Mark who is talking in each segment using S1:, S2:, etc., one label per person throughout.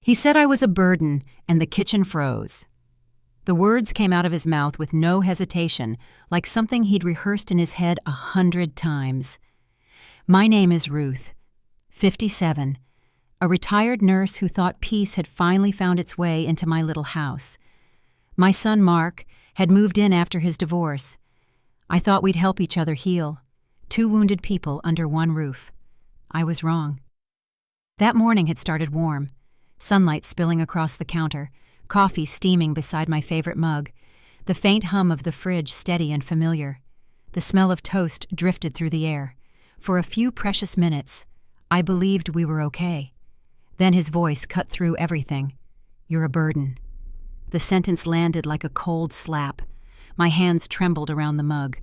S1: He said I was a burden, and the kitchen froze. The words came out of his mouth with no hesitation, like something he'd rehearsed in his head 100 times. My name is Ruth, 57, a retired nurse who thought peace had finally found its way into my little house. My son, Mark, had moved in after his divorce. I thought we'd help each other heal. 2 wounded people under one roof. I was wrong. That morning had started warm. Sunlight spilling across the counter, coffee steaming beside my favorite mug, the faint hum of the fridge steady and familiar. The smell of toast drifted through the air. For a few precious minutes, I believed we were okay. Then his voice cut through everything. "You're a burden." The sentence landed like a cold slap. My hands trembled around the mug.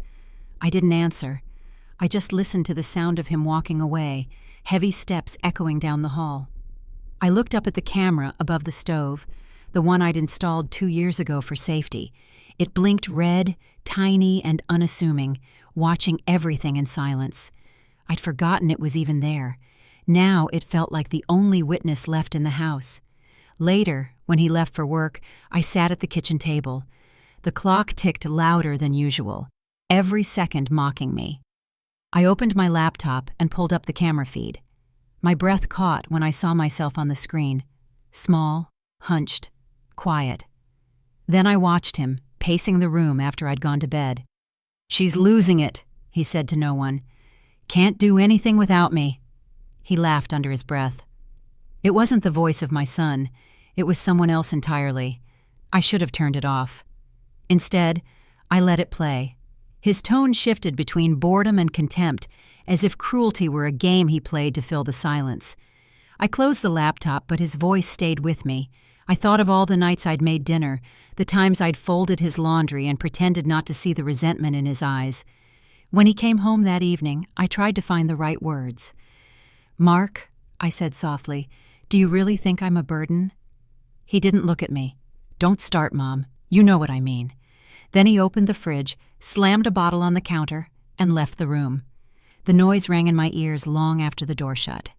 S1: I didn't answer. I just listened to the sound of him walking away, heavy steps echoing down the hall. I looked up at the camera above the stove, the one I'd installed 2 years ago for safety. It blinked red, tiny and unassuming, watching everything in silence. I'd forgotten it was even there. Now it felt like the only witness left in the house. Later, when he left for work, I sat at the kitchen table. The clock ticked louder than usual, every second mocking me. I opened my laptop and pulled up the camera feed. My breath caught when I saw myself on the screen. Small, hunched, quiet. Then I watched him, pacing the room after I'd gone to bed. "She's losing it," he said to no one. "Can't do anything without me." He laughed under his breath. It wasn't the voice of my son. It was someone else entirely. I should have turned it off. Instead, I let it play. His tone shifted between boredom and contempt, as if cruelty were a game he played to fill the silence. I closed the laptop, but his voice stayed with me. I thought of all the nights I'd made dinner, the times I'd folded his laundry and pretended not to see the resentment in his eyes. When he came home that evening, I tried to find the right words. "Mark," I said softly, "do you really think I'm a burden?" He didn't look at me. "Don't start, Mom. You know what I mean." Then he opened the fridge, slammed a bottle on the counter, and left the room. The noise rang in my ears long after the door shut.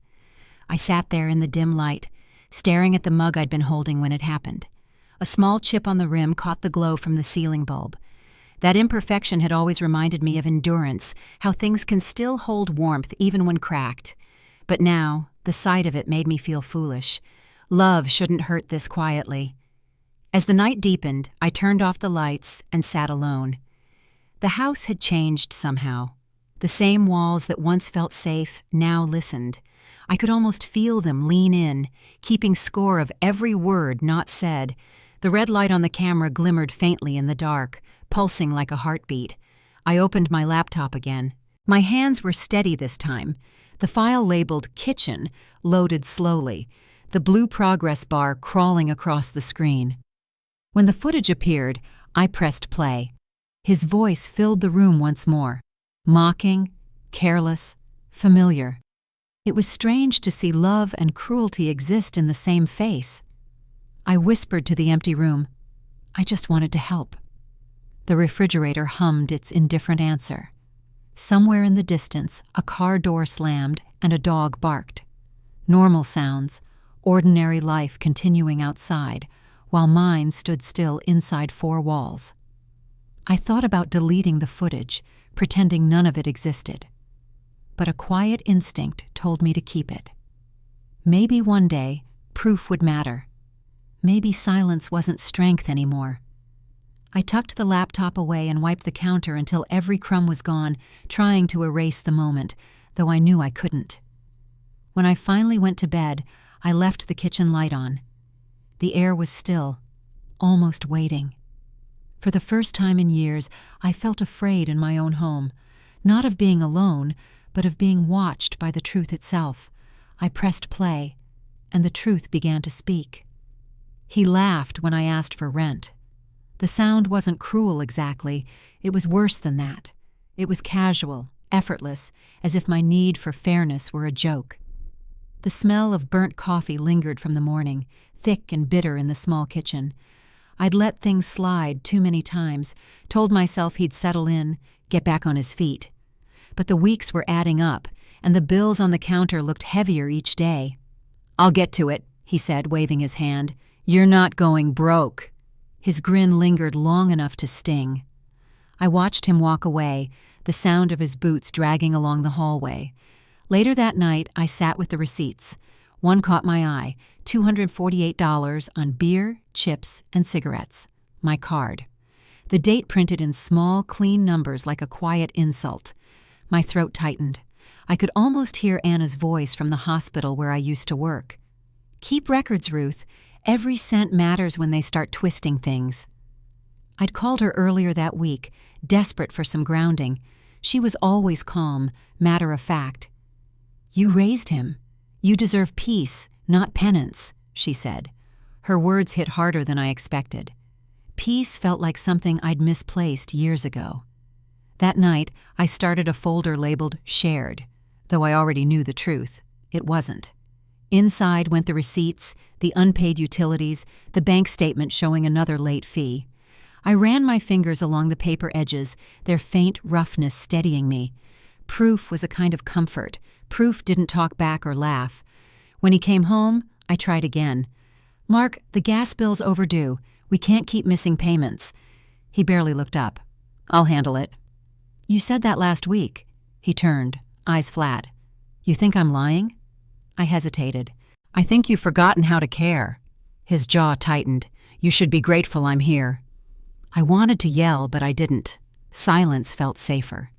S1: I sat there in the dim light, staring at the mug I'd been holding when it happened. A small chip on the rim caught the glow from the ceiling bulb. That imperfection had always reminded me of endurance, how things can still hold warmth even when cracked. But now, the sight of it made me feel foolish. Love shouldn't hurt this quietly. As the night deepened, I turned off the lights and sat alone. The house had changed somehow. The same walls that once felt safe now listened. I could almost feel them lean in, keeping score of every word not said. The red light on the camera glimmered faintly in the dark, pulsing like a heartbeat. I opened my laptop again. My hands were steady this time. The file labeled Kitchen loaded slowly, the blue progress bar crawling across the screen. When the footage appeared, I pressed play. His voice filled the room once more. Mocking, careless, familiar. It was strange to see love and cruelty exist in the same face. I whispered to the empty room, "I just wanted to help." The refrigerator hummed its indifferent answer. Somewhere in the distance, a car door slammed and a dog barked. Normal sounds, ordinary life continuing outside, while mine stood still inside 4 walls. I thought about deleting the footage, pretending none of it existed. But a quiet instinct told me to keep it. Maybe one day, proof would matter. Maybe silence wasn't strength anymore. I tucked the laptop away and wiped the counter until every crumb was gone, trying to erase the moment, though I knew I couldn't. When I finally went to bed, I left the kitchen light on. The air was still, almost waiting. For the first time in years, I felt afraid in my own home, not of being alone, but of being watched by the truth itself. I pressed play, and the truth began to speak. He laughed when I asked for rent. The sound wasn't cruel exactly, it was worse than that. It was casual, effortless, as if my need for fairness were a joke. The smell of burnt coffee lingered from the morning, thick and bitter in the small kitchen. I'd let things slide too many times, told myself he'd settle in, get back on his feet. But the weeks were adding up, and the bills on the counter looked heavier each day. "I'll get to it," he said, waving his hand. "You're not going broke." His grin lingered long enough to sting. I watched him walk away, the sound of his boots dragging along the hallway. Later that night, I sat with the receipts. One caught my eye, $248 on beer, chips, and cigarettes. My card. The date printed in small, clean numbers like a quiet insult. My throat tightened. I could almost hear Anna's voice from the hospital where I used to work. "Keep records, Ruth. Every cent matters when they start twisting things." I'd called her earlier that week, desperate for some grounding. She was always calm, matter of fact. "You raised him. You deserve peace, not penance," she said. Her words hit harder than I expected. Peace felt like something I'd misplaced years ago. That night, I started a folder labeled Shared, though I already knew the truth. It wasn't. Inside went the receipts, the unpaid utilities, the bank statement showing another late fee. I ran my fingers along the paper edges, their faint roughness steadying me. Proof was a kind of comfort. Proof didn't talk back or laugh. When he came home, I tried again. "Mark, the gas bill's overdue. We can't keep missing payments." He barely looked up. "I'll handle it." "You said that last week." He turned, eyes flat. "You think I'm lying?" I hesitated. "I think you've forgotten how to care." His jaw tightened. "You should be grateful I'm here." I wanted to yell, but I didn't. Silence felt safer.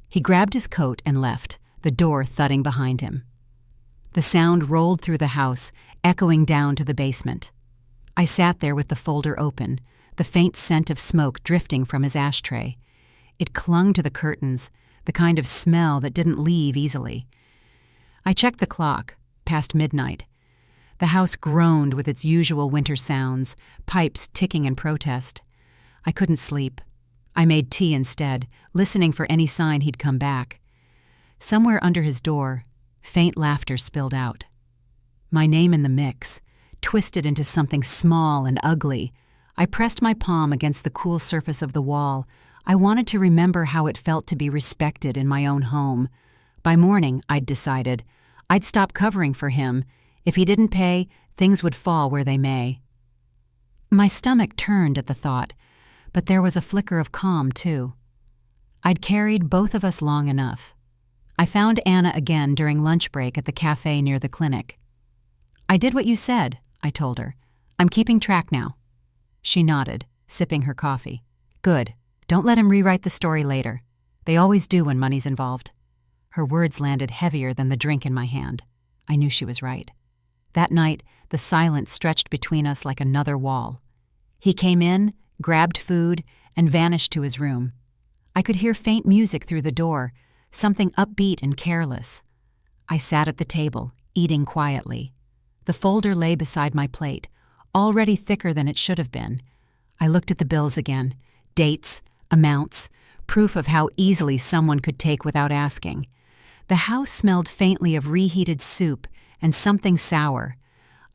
S1: He grabbed his coat and left, the door thudding behind him. The sound rolled through the house, echoing down to the basement. I sat there with the folder open, the faint scent of smoke drifting from his ashtray. It clung to the curtains, the kind of smell that didn't leave easily. I checked the clock, past midnight. The house groaned with its usual winter sounds, pipes ticking in protest. I couldn't sleep. I made tea instead, listening for any sign he'd come back. Somewhere under his door, faint laughter spilled out. My name in the mix, twisted into something small and ugly. I pressed my palm against the cool surface of the wall. I wanted to remember how it felt to be respected in my own home. By morning, I'd decided, I'd stop covering for him. If he didn't pay, things would fall where they may. My stomach turned at the thought, but there was a flicker of calm, too. I'd carried both of us long enough. I found Anna again during lunch break at the cafe near the clinic. "I did what you said," I told her. "I'm keeping track now." She nodded, sipping her coffee. "Good. Don't let him rewrite the story later. They always do when money's involved." Her words landed heavier than the drink in my hand. I knew she was right. That night, the silence stretched between us like another wall. He came in, grabbed food, and vanished to his room. I could hear faint music through the door, something upbeat and careless. I sat at the table, eating quietly. The folder lay beside my plate, already thicker than it should have been. I looked at the bills again, dates, amounts, proof of how easily someone could take without asking. The house smelled faintly of reheated soup and something sour.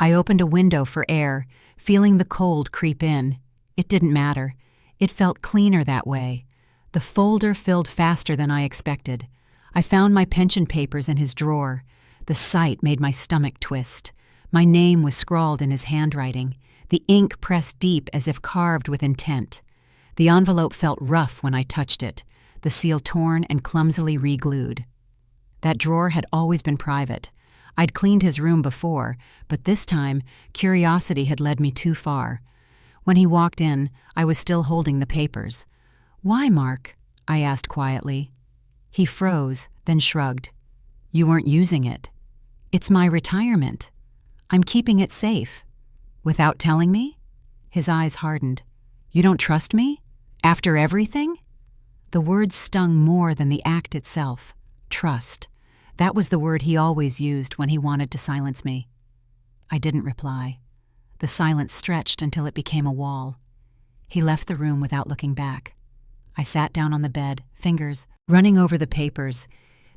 S1: I opened a window for air, feeling the cold creep in. It didn't matter. It felt cleaner that way. The folder filled faster than I expected. I found my pension papers in his drawer. The sight made my stomach twist. My name was scrawled in his handwriting, the ink pressed deep as if carved with intent. The envelope felt rough when I touched it, the seal torn and clumsily re-glued. That drawer had always been private. I'd cleaned his room before, but this time, curiosity had led me too far. When he walked in, I was still holding the papers. "Why, Mark?" I asked quietly. He froze, then shrugged. "You weren't using it." "It's my retirement. I'm keeping it safe." "Without telling me?" His eyes hardened. "You don't trust me? After everything?" The words stung more than the act itself. Trust. That was the word he always used when he wanted to silence me. I didn't reply. The silence stretched until it became a wall. He left the room without looking back. I sat down on the bed, fingers running over the papers.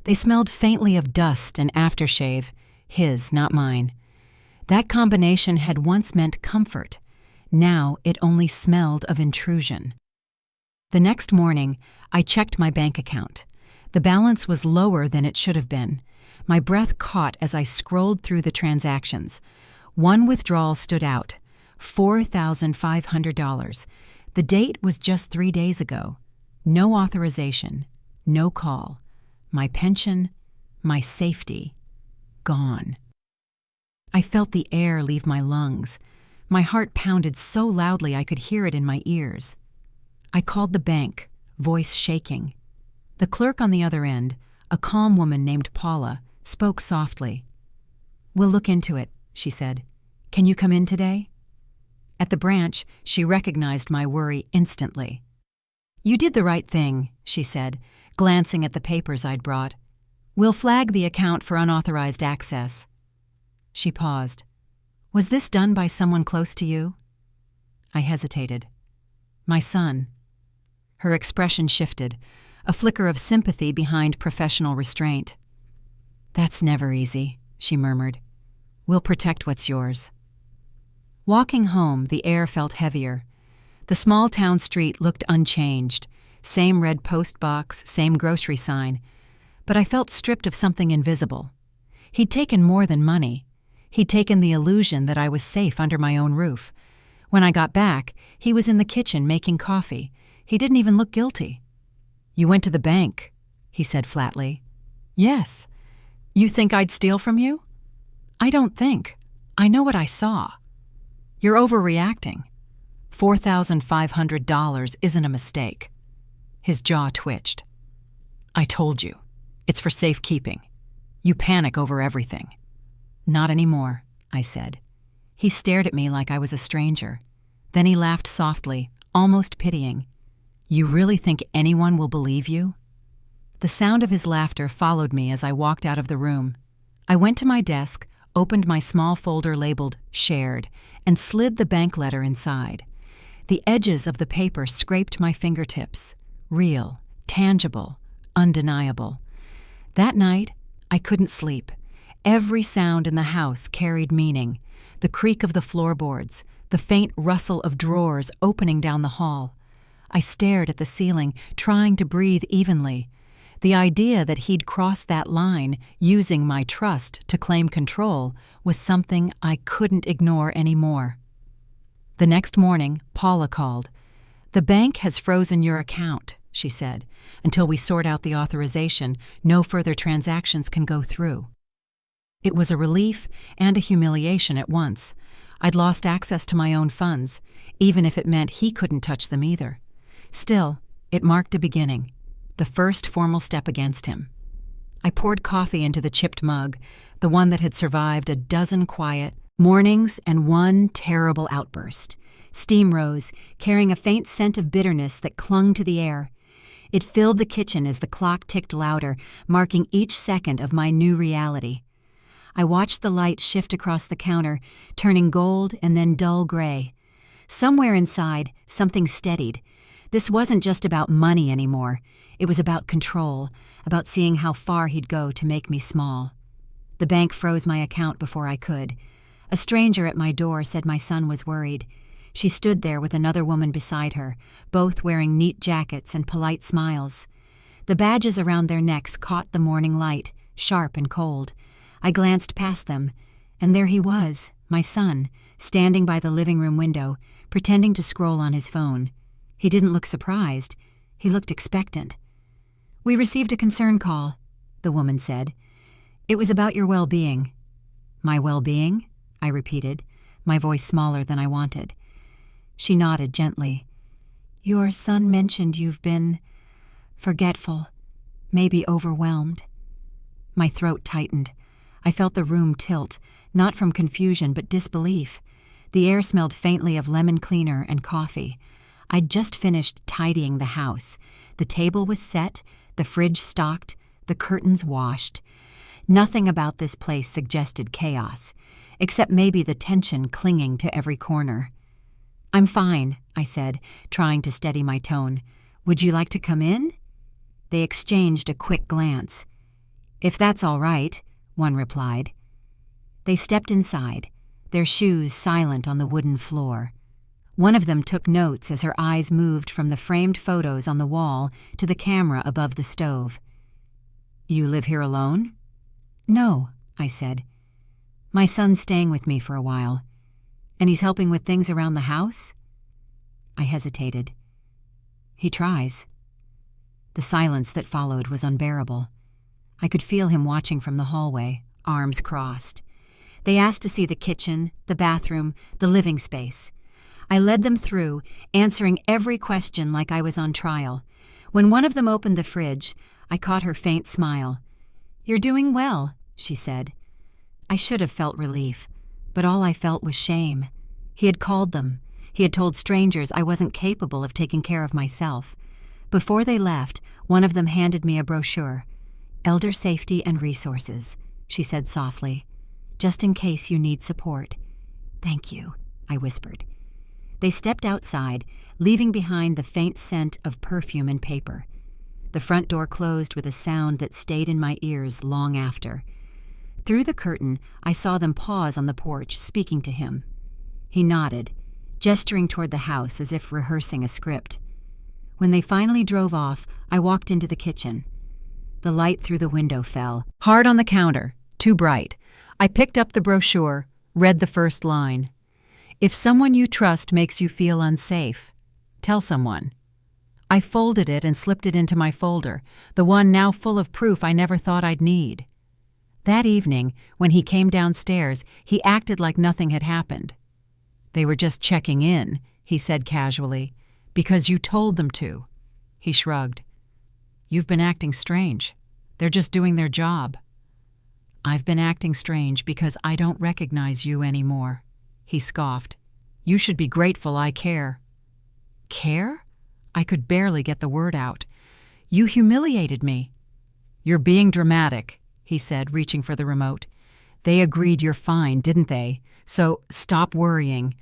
S1: They smelled faintly of dust and aftershave, his, not mine. That combination had once meant comfort. Now it only smelled of intrusion. The next morning, I checked my bank account. The balance was lower than it should have been. My breath caught as I scrolled through the transactions. One withdrawal stood out, $4,500. The date was just 3 days ago. No authorization, no call. My pension, my safety, gone. I felt the air leave my lungs. My heart pounded so loudly I could hear it in my ears. I called the bank, voice shaking. The clerk on the other end, a calm woman named Paula, spoke softly. "We'll look into it," she said. "Can you come in today?" At the branch, she recognized my worry instantly. "You did the right thing," she said, glancing at the papers I'd brought. "We'll flag the account for unauthorized access." She paused. "Was this done by someone close to you?" I hesitated. "My son." Her expression shifted, a flicker of sympathy behind professional restraint. "That's never easy," she murmured. "We'll protect what's yours." Walking home, the air felt heavier. The small town street looked unchanged. Same red post box, same grocery sign. But I felt stripped of something invisible. He'd taken more than money. He'd taken the illusion that I was safe under my own roof. When I got back, he was in the kitchen making coffee. He didn't even look guilty. "You went to the bank," he said flatly. "Yes. You think I'd steal from you?" "I don't think. I know what I saw." "You're overreacting. $4,500 isn't a mistake." His jaw twitched. "I told you. It's for safekeeping. You panic over everything." "Not anymore," I said. He stared at me like I was a stranger. Then he laughed softly, almost pitying. "You really think anyone will believe you?" The sound of his laughter followed me as I walked out of the room. I went to my desk, opened my small folder labeled Shared, and slid the bank letter inside. The edges of the paper scraped my fingertips. Real, tangible, undeniable. That night, I couldn't sleep. Every sound in the house carried meaning. The creak of the floorboards, the faint rustle of drawers opening down the hall. I stared at the ceiling, trying to breathe evenly. The idea that he'd crossed that line, using my trust to claim control, was something I couldn't ignore anymore. The next morning, Paula called. "The bank has frozen your account," she said. "Until we sort out the authorization, no further transactions can go through." It was a relief and a humiliation at once. I'd lost access to my own funds, even if it meant he couldn't touch them either. Still, it marked a beginning, the first formal step against him. I poured coffee into the chipped mug, the one that had survived a dozen quiet mornings and one terrible outburst. Steam rose, carrying a faint scent of bitterness that clung to the air. It filled the kitchen as the clock ticked louder, marking each second of my new reality. I watched the light shift across the counter, turning gold and then dull gray. Somewhere inside, something steadied. This wasn't just about money anymore. It was about control, about seeing how far he'd go to make me small. The bank froze my account before I could. A stranger at my door said my son was worried. She stood there with another woman beside her, both wearing neat jackets and polite smiles. The badges around their necks caught the morning light, sharp and cold. I glanced past them, and there he was, my son, standing by the living room window, pretending to scroll on his phone. He didn't look surprised. He looked expectant. "We received a concern call," the woman said. "It was about your well-being." "My well-being?" I repeated, my voice smaller than I wanted. She nodded gently. "Your son mentioned you've been forgetful, maybe overwhelmed." My throat tightened. I felt the room tilt, not from confusion but disbelief. The air smelled faintly of lemon cleaner and coffee. I'd just finished tidying the house. The table was set, the fridge stocked, the curtains washed. Nothing about this place suggested chaos, except maybe the tension clinging to every corner. "I'm fine," I said, trying to steady my tone. "Would you like to come in?" They exchanged a quick glance. "If that's all right," one replied. They stepped inside, their shoes silent on the wooden floor. One of them took notes as her eyes moved from the framed photos on the wall to the camera above the stove. "You live here alone?" "No," I said. My son's staying with me for a while. And he's helping with things around the house? I hesitated. He tries. The silence that followed was unbearable. I could feel him watching from the hallway, arms crossed. They asked to see the kitchen, the bathroom, the living space. I led them through, answering every question like I was on trial. When one of them opened the fridge, I caught her faint smile. "You're doing well," she said. I should have felt relief, but all I felt was shame. He had called them. He had told strangers I wasn't capable of taking care of myself. Before they left, one of them handed me a brochure. "Elder Safety and Resources," she said softly. "Just in case you need support." "Thank you," I whispered. They stepped outside, leaving behind the faint scent of perfume and paper. The front door closed with a sound that stayed in my ears long after. Through the curtain, I saw them pause on the porch, speaking to him. He nodded, gesturing toward the house as if rehearsing a script. When they finally drove off, I walked into the kitchen. The light through the window fell, hard on the counter, too bright. I picked up the brochure, read the first line. "If someone you trust makes you feel unsafe, tell someone." I folded it and slipped it into my folder, the one now full of proof I never thought I'd need. That evening, when he came downstairs, he acted like nothing had happened. "They were just checking in," he said casually, "because you told them to." He shrugged. "You've been acting strange. They're just doing their job." "I've been acting strange because I don't recognize you anymore," he scoffed. "You should be grateful I care." "Care?" I could barely get the word out. "You humiliated me." "You're being dramatic," he said, reaching for the remote. "They agreed you're fine, didn't they? So stop worrying."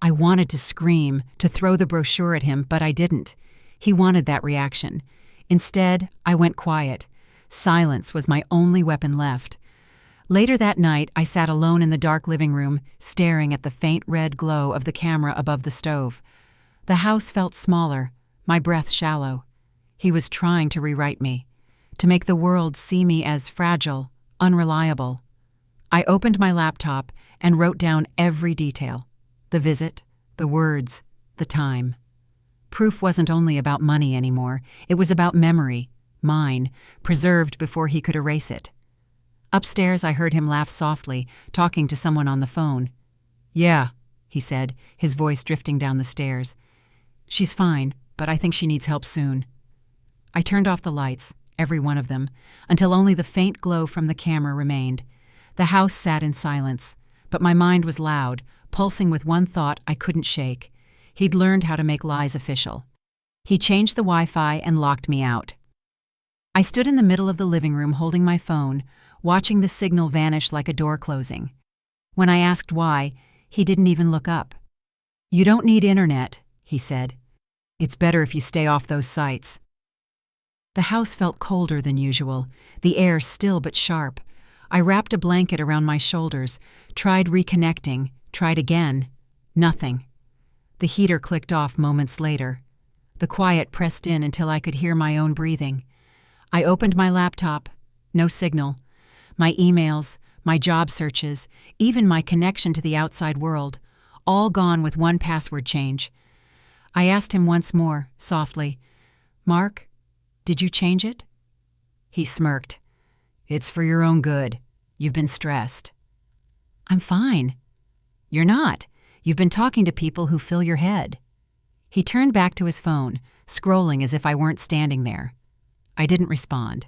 S1: I wanted to scream, to throw the brochure at him, but I didn't. He wanted that reaction. Instead, I went quiet. Silence was my only weapon left. Later that night, I sat alone in the dark living room, staring at the faint red glow of the camera above the stove. The house felt smaller, my breath shallow. He was trying to rewrite me, to make the world see me as fragile, unreliable. I opened my laptop and wrote down every detail. The visit, the words, the time. Proof wasn't only about money anymore. It was about memory, mine, preserved before he could erase it. Upstairs, I heard him laugh softly, talking to someone on the phone. "Yeah," he said, his voice drifting down the stairs. "She's fine, but I think she needs help soon." I turned off the lights, every one of them, until only the faint glow from the camera remained. The house sat in silence, but my mind was loud, pulsing with one thought I couldn't shake. He'd learned how to make lies official. He changed the Wi-Fi and locked me out. I stood in the middle of the living room holding my phone, watching the signal vanish like a door closing. When I asked why, he didn't even look up. "You don't need internet," he said. "It's better if you stay off those sites." The house felt colder than usual, the air still but sharp. I wrapped a blanket around my shoulders, tried reconnecting, tried again. Nothing. The heater clicked off moments later. The quiet pressed in until I could hear my own breathing. I opened my laptop. No signal. My emails, my job searches, even my connection to the outside world, all gone with one password change. I asked him once more, softly, "Mark, did you change it?" He smirked. "It's for your own good. You've been stressed." "I'm fine." "You're not. You've been talking to people who fill your head." He turned back to his phone, scrolling as if I weren't standing there. I didn't respond.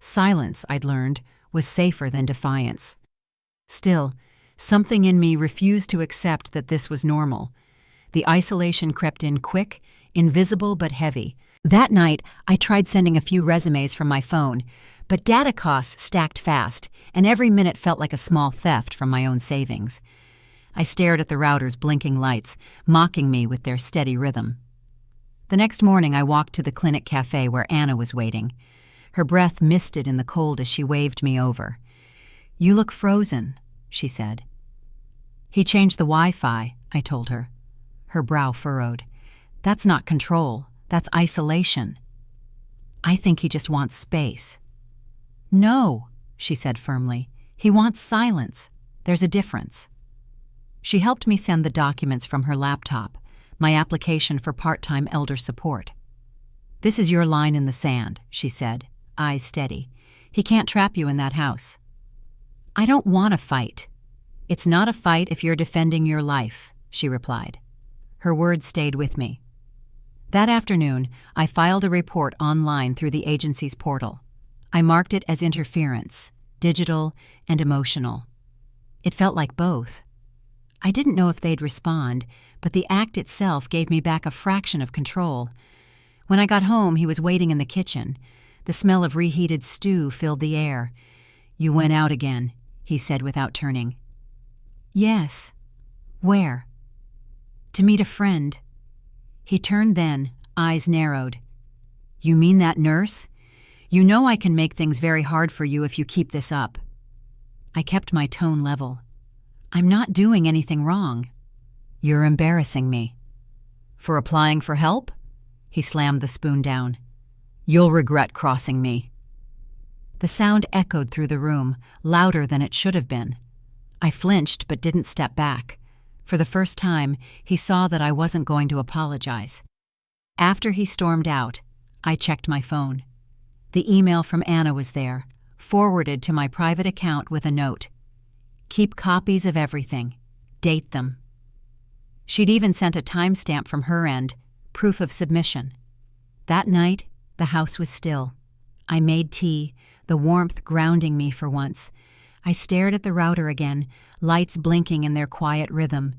S1: Silence, I'd learned, was safer than defiance. Still, something in me refused to accept that this was normal. The isolation crept in quick, invisible but heavy. That night, I tried sending a few resumes from my phone, but data costs stacked fast, and every minute felt like a small theft from my own savings. I stared at the router's blinking lights, mocking me with their steady rhythm. The next morning, I walked to the clinic cafe where Anna was waiting. Her breath misted in the cold as she waved me over. "You look frozen," she said. "He changed the Wi-Fi," I told her. Her brow furrowed. "That's not control. That's isolation." "I think he just wants space." "No," she said firmly. "He wants silence. There's a difference. She helped me send the documents from her laptop, my application for part-time elder support. "This is your line in the sand," she said, eyes steady. "He can't trap you in that house." "I don't want to fight." "It's not a fight if you're defending your life," she replied. Her words stayed with me. That afternoon, I filed a report online through the agency's portal. I marked it as interference, digital and emotional. It felt like both. I didn't know if they'd respond, but the act itself gave me back a fraction of control. When I got home, he was waiting in the kitchen. The smell of reheated stew filled the air. "You went out again," he said without turning. "Yes." "Where?" "To meet a friend." He turned then, eyes narrowed. "You mean that nurse? You know I can make things very hard for you if you keep this up." I kept my tone level. "I'm not doing anything wrong." "You're embarrassing me." "For applying for help?" He slammed the spoon down. "You'll regret crossing me." The sound echoed through the room, louder than it should have been. I flinched but didn't step back. For the first time, he saw that I wasn't going to apologize. After he stormed out, I checked my phone. The email from Anna was there, forwarded to my private account with a note. "Keep copies of everything. Date them." She'd even sent a timestamp from her end, proof of submission. That night, the house was still. I made tea, the warmth grounding me for once. I stared at the router again, lights blinking in their quiet rhythm.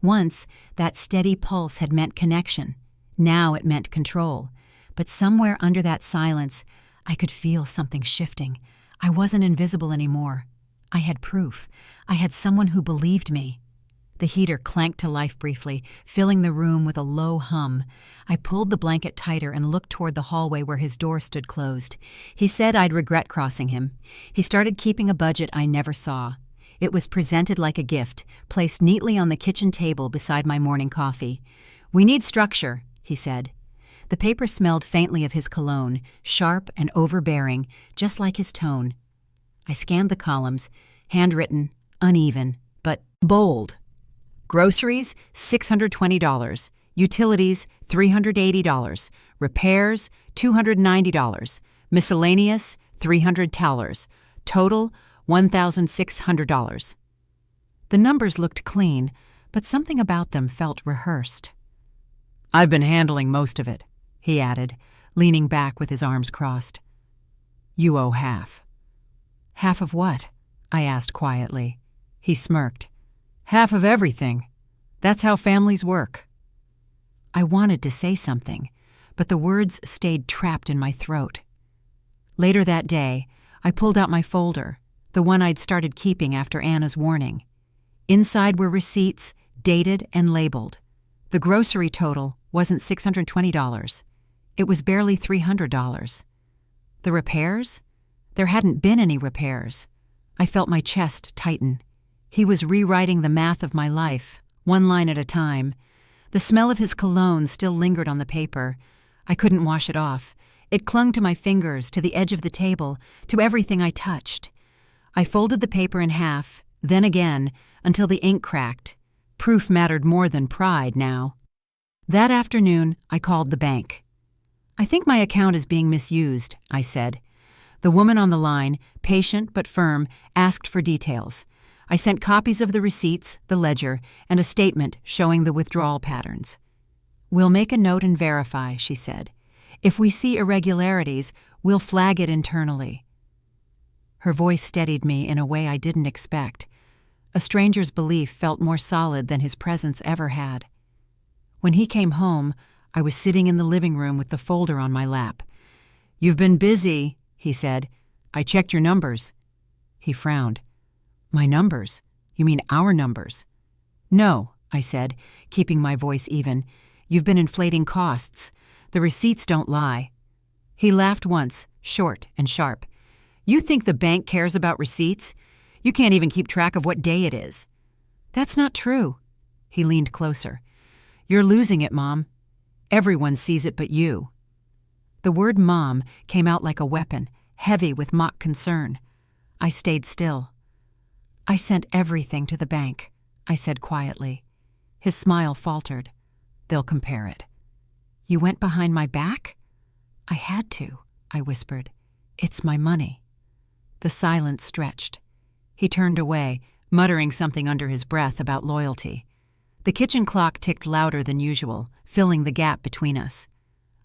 S1: Once, that steady pulse had meant connection. Now it meant control. But somewhere under that silence, I could feel something shifting. I wasn't invisible anymore. I had proof. I had someone who believed me. The heater clanked to life briefly, filling the room with a low hum. I pulled the blanket tighter and looked toward the hallway where his door stood closed. He said I'd regret crossing him. He started keeping a budget I never saw. It was presented like a gift, placed neatly on the kitchen table beside my morning coffee. "We need structure," he said. The paper smelled faintly of his cologne, sharp and overbearing, just like his tone. I scanned the columns, handwritten, uneven, but bold. Groceries, $620. Utilities, $380. Repairs, $290. Miscellaneous, $300. Total, $1,600. The numbers looked clean, but something about them felt rehearsed. "I've been handling most of it," he added, leaning back with his arms crossed. "You owe half." "Half of what?" I asked quietly. He smirked. "Half of everything. That's how families work." I wanted to say something, but the words stayed trapped in my throat. Later that day, I pulled out my folder, the one I'd started keeping after Anna's warning. Inside were receipts, dated and labeled. The grocery total wasn't $620. It was barely $300. The repairs? There hadn't been any repairs. I felt my chest tighten. He was rewriting the math of my life, one line at a time. The smell of his cologne still lingered on the paper. I couldn't wash it off. It clung to my fingers, to the edge of the table, to everything I touched. I folded the paper in half, then again, until the ink cracked. Proof mattered more than pride now. That afternoon, I called the bank. "I think my account is being misused," I said. The woman on the line, patient but firm, asked for details. I sent copies of the receipts, the ledger, and a statement showing the withdrawal patterns. "We'll make a note and verify," she said. "If we see irregularities, we'll flag it internally." Her voice steadied me in a way I didn't expect. A stranger's belief felt more solid than his presence ever had. When he came home, I was sitting in the living room with the folder on my lap. "You've been busy," he said. "I checked your numbers." He frowned. "My numbers? You mean our numbers?" "No," I said, keeping my voice even. "You've been inflating costs. The receipts don't lie." He laughed once, short and sharp. "You think the bank cares about receipts? You can't even keep track of what day it is." "That's not true." He leaned closer. "You're losing it, Mom. Everyone sees it but you." The word Mom came out like a weapon, heavy with mock concern. I stayed still. "I sent everything to the bank," I said quietly. His smile faltered. "They'll compare it." "You went behind my back?" "I had to," I whispered. "It's my money." The silence stretched. He turned away, muttering something under his breath about loyalty. The kitchen clock ticked louder than usual, filling the gap between us.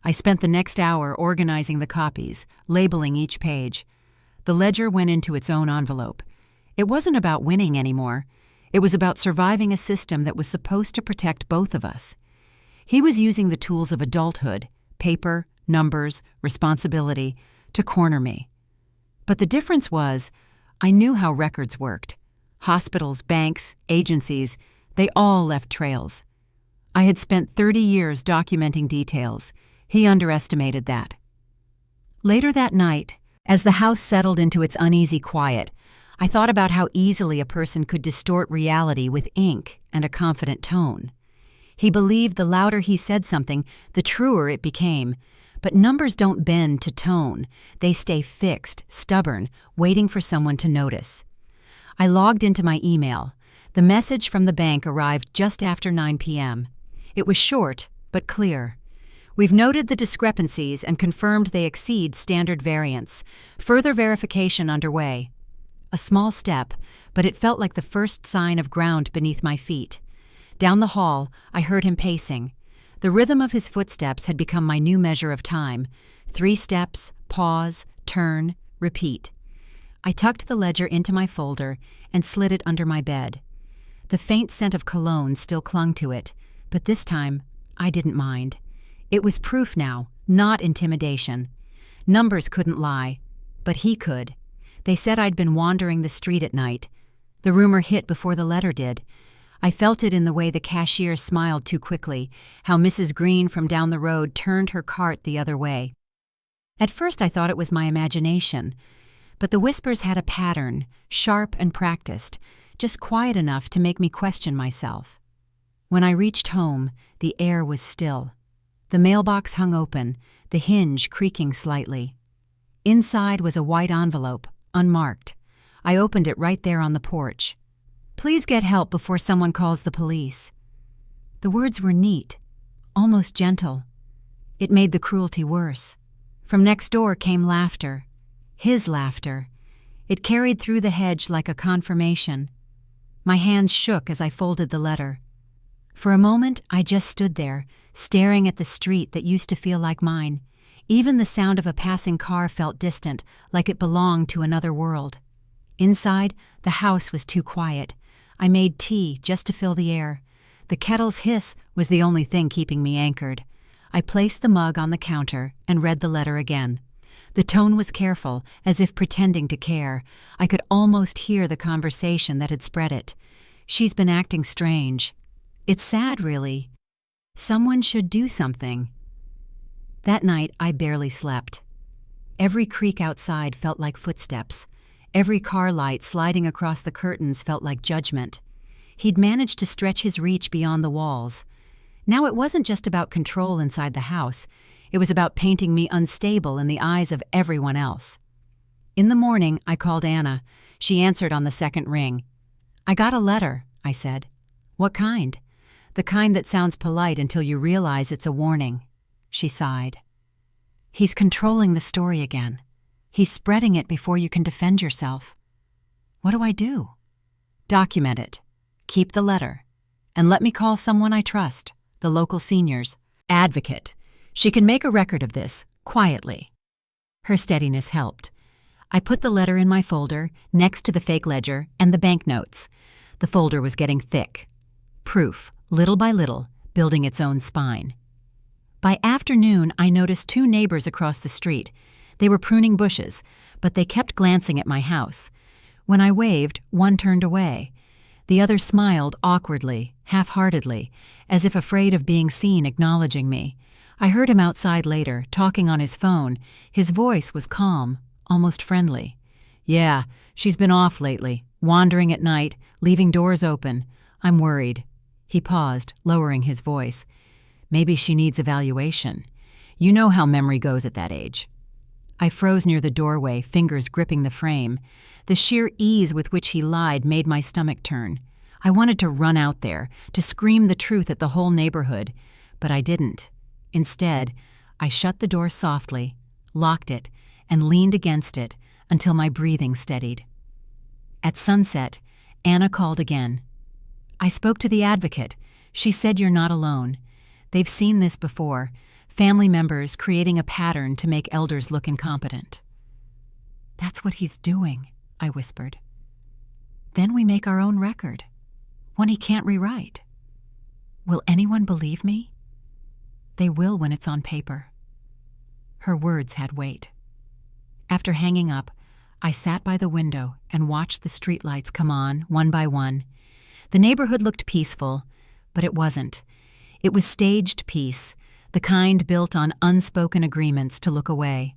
S1: I spent the next hour organizing the copies, labeling each page. The ledger went into its own envelope. It wasn't about winning anymore. It was about surviving a system that was supposed to protect both of us. He was using the tools of adulthood, paper, numbers, responsibility, to corner me. But the difference was, I knew how records worked. Hospitals, banks, agencies, they all left trails. I had spent 30 years documenting details. He underestimated that. Later that night, as the house settled into its uneasy quiet, I thought about how easily a person could distort reality with ink and a confident tone. He believed the louder he said something, the truer it became. But numbers don't bend to tone. They stay fixed, stubborn, waiting for someone to notice. I logged into my email. The message from the bank arrived just after 9 p.m. It was short, but clear. "We've noted the discrepancies and confirmed they exceed standard variance. Further verification underway." A small step, but it felt like the first sign of ground beneath my feet. Down the hall, I heard him pacing. The rhythm of his footsteps had become my new measure of time. 3 steps, pause, turn, repeat. I tucked the ledger into my folder and slid it under my bed. The faint scent of cologne still clung to it, but this time, I didn't mind. It was proof now, not intimidation. Numbers couldn't lie, but he could. They said I'd been wandering the street at night. The rumor hit before the letter did. I felt it in the way the cashier smiled too quickly, how Mrs. Green from down the road turned her cart the other way. At first I thought it was my imagination, but the whispers had a pattern, sharp and practiced, just quiet enough to make me question myself. When I reached home, the air was still. The mailbox hung open, the hinge creaking slightly. Inside was a white envelope, unmarked. I opened it right there on the porch. "Please get help before someone calls the police." The words were neat, almost gentle. It made the cruelty worse. From next door came laughter. His laughter. It carried through the hedge like a confirmation. My hands shook as I folded the letter. For a moment, I just stood there, staring at the street that used to feel like mine. Even the sound of a passing car felt distant, like it belonged to another world. Inside, the house was too quiet. I made tea just to fill the air. The kettle's hiss was the only thing keeping me anchored. I placed the mug on the counter and read the letter again. The tone was careful, as if pretending to care. I could almost hear the conversation that had spread it. "She's been acting strange. It's sad, really. Someone should do something." That night, I barely slept. Every creak outside felt like footsteps. Every car light sliding across the curtains felt like judgment. He'd managed to stretch his reach beyond the walls. Now it wasn't just about control inside the house. It was about painting me unstable in the eyes of everyone else. In the morning, I called Anna. She answered on the second ring. "I got a letter," I said. "What kind?" "The kind that sounds polite until you realize it's a warning." She sighed. "He's controlling the story again. He's spreading it before you can defend yourself." "What do I do?" "Document it. Keep the letter. And let me call someone I trust, the local seniors. Advocate. She can make a record of this, quietly." Her steadiness helped. I put the letter in my folder, next to the fake ledger and the banknotes. The folder was getting thick. Proof, little by little, building its own spine. By afternoon, I noticed 2 neighbors across the street. They were pruning bushes, but they kept glancing at my house. When I waved, one turned away. The other smiled awkwardly, half-heartedly, as if afraid of being seen acknowledging me. I heard him outside later, talking on his phone. His voice was calm, almost friendly. "Yeah, she's been off lately, wandering at night, leaving doors open. I'm worried." He paused, lowering his voice. "Maybe she needs evaluation. You know how memory goes at that age." I froze near the doorway, fingers gripping the frame. The sheer ease with which he lied made my stomach turn. I wanted to run out there, to scream the truth at the whole neighborhood, but I didn't. Instead, I shut the door softly, locked it, and leaned against it until my breathing steadied. At sunset, Anna called again. I spoke to the advocate. She said you're not alone. They've seen this before, family members creating a pattern to make elders look incompetent. That's what he's doing, I whispered. Then we make our own record, one he can't rewrite. Will anyone believe me? They will when it's on paper. Her words had weight. After hanging up, I sat by the window and watched the streetlights come on, one by one. The neighborhood looked peaceful, but it wasn't. It was staged peace, the kind built on unspoken agreements to look away.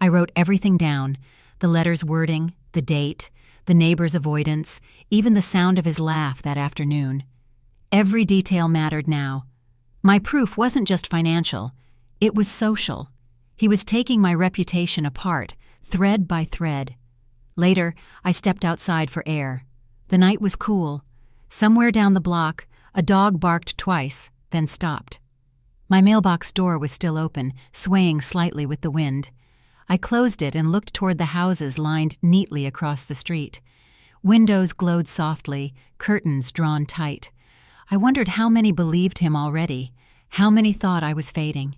S1: I wrote everything down, the letter's wording, the date, the neighbor's avoidance, even the sound of his laugh that afternoon. Every detail mattered now. My proof wasn't just financial, it was social. He was taking my reputation apart, thread by thread. Later, I stepped outside for air. The night was cool. Somewhere down the block, a dog barked twice, then stopped. My mailbox door was still open, swaying slightly with the wind. I closed it and looked toward the houses lined neatly across the street. Windows glowed softly, curtains drawn tight. I wondered how many believed him already, how many thought I was fading.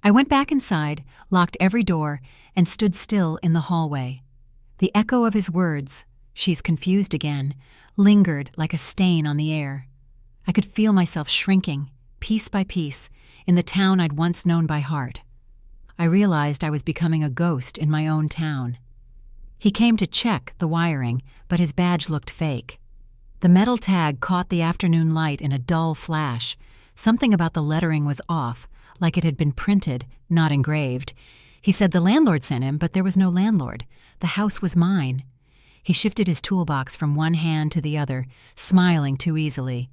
S1: I went back inside, locked every door, and stood still in the hallway. The echo of his words, "She's confused again," lingered like a stain on the air. I could feel myself shrinking, piece by piece, in the town I'd once known by heart. I realized I was becoming a ghost in my own town. He came to check the wiring, but his badge looked fake. The metal tag caught the afternoon light in a dull flash. Something about the lettering was off, like it had been printed, not engraved. He said the landlord sent him, but there was no landlord. The house was mine. He shifted his toolbox from one hand to the other, smiling too easily.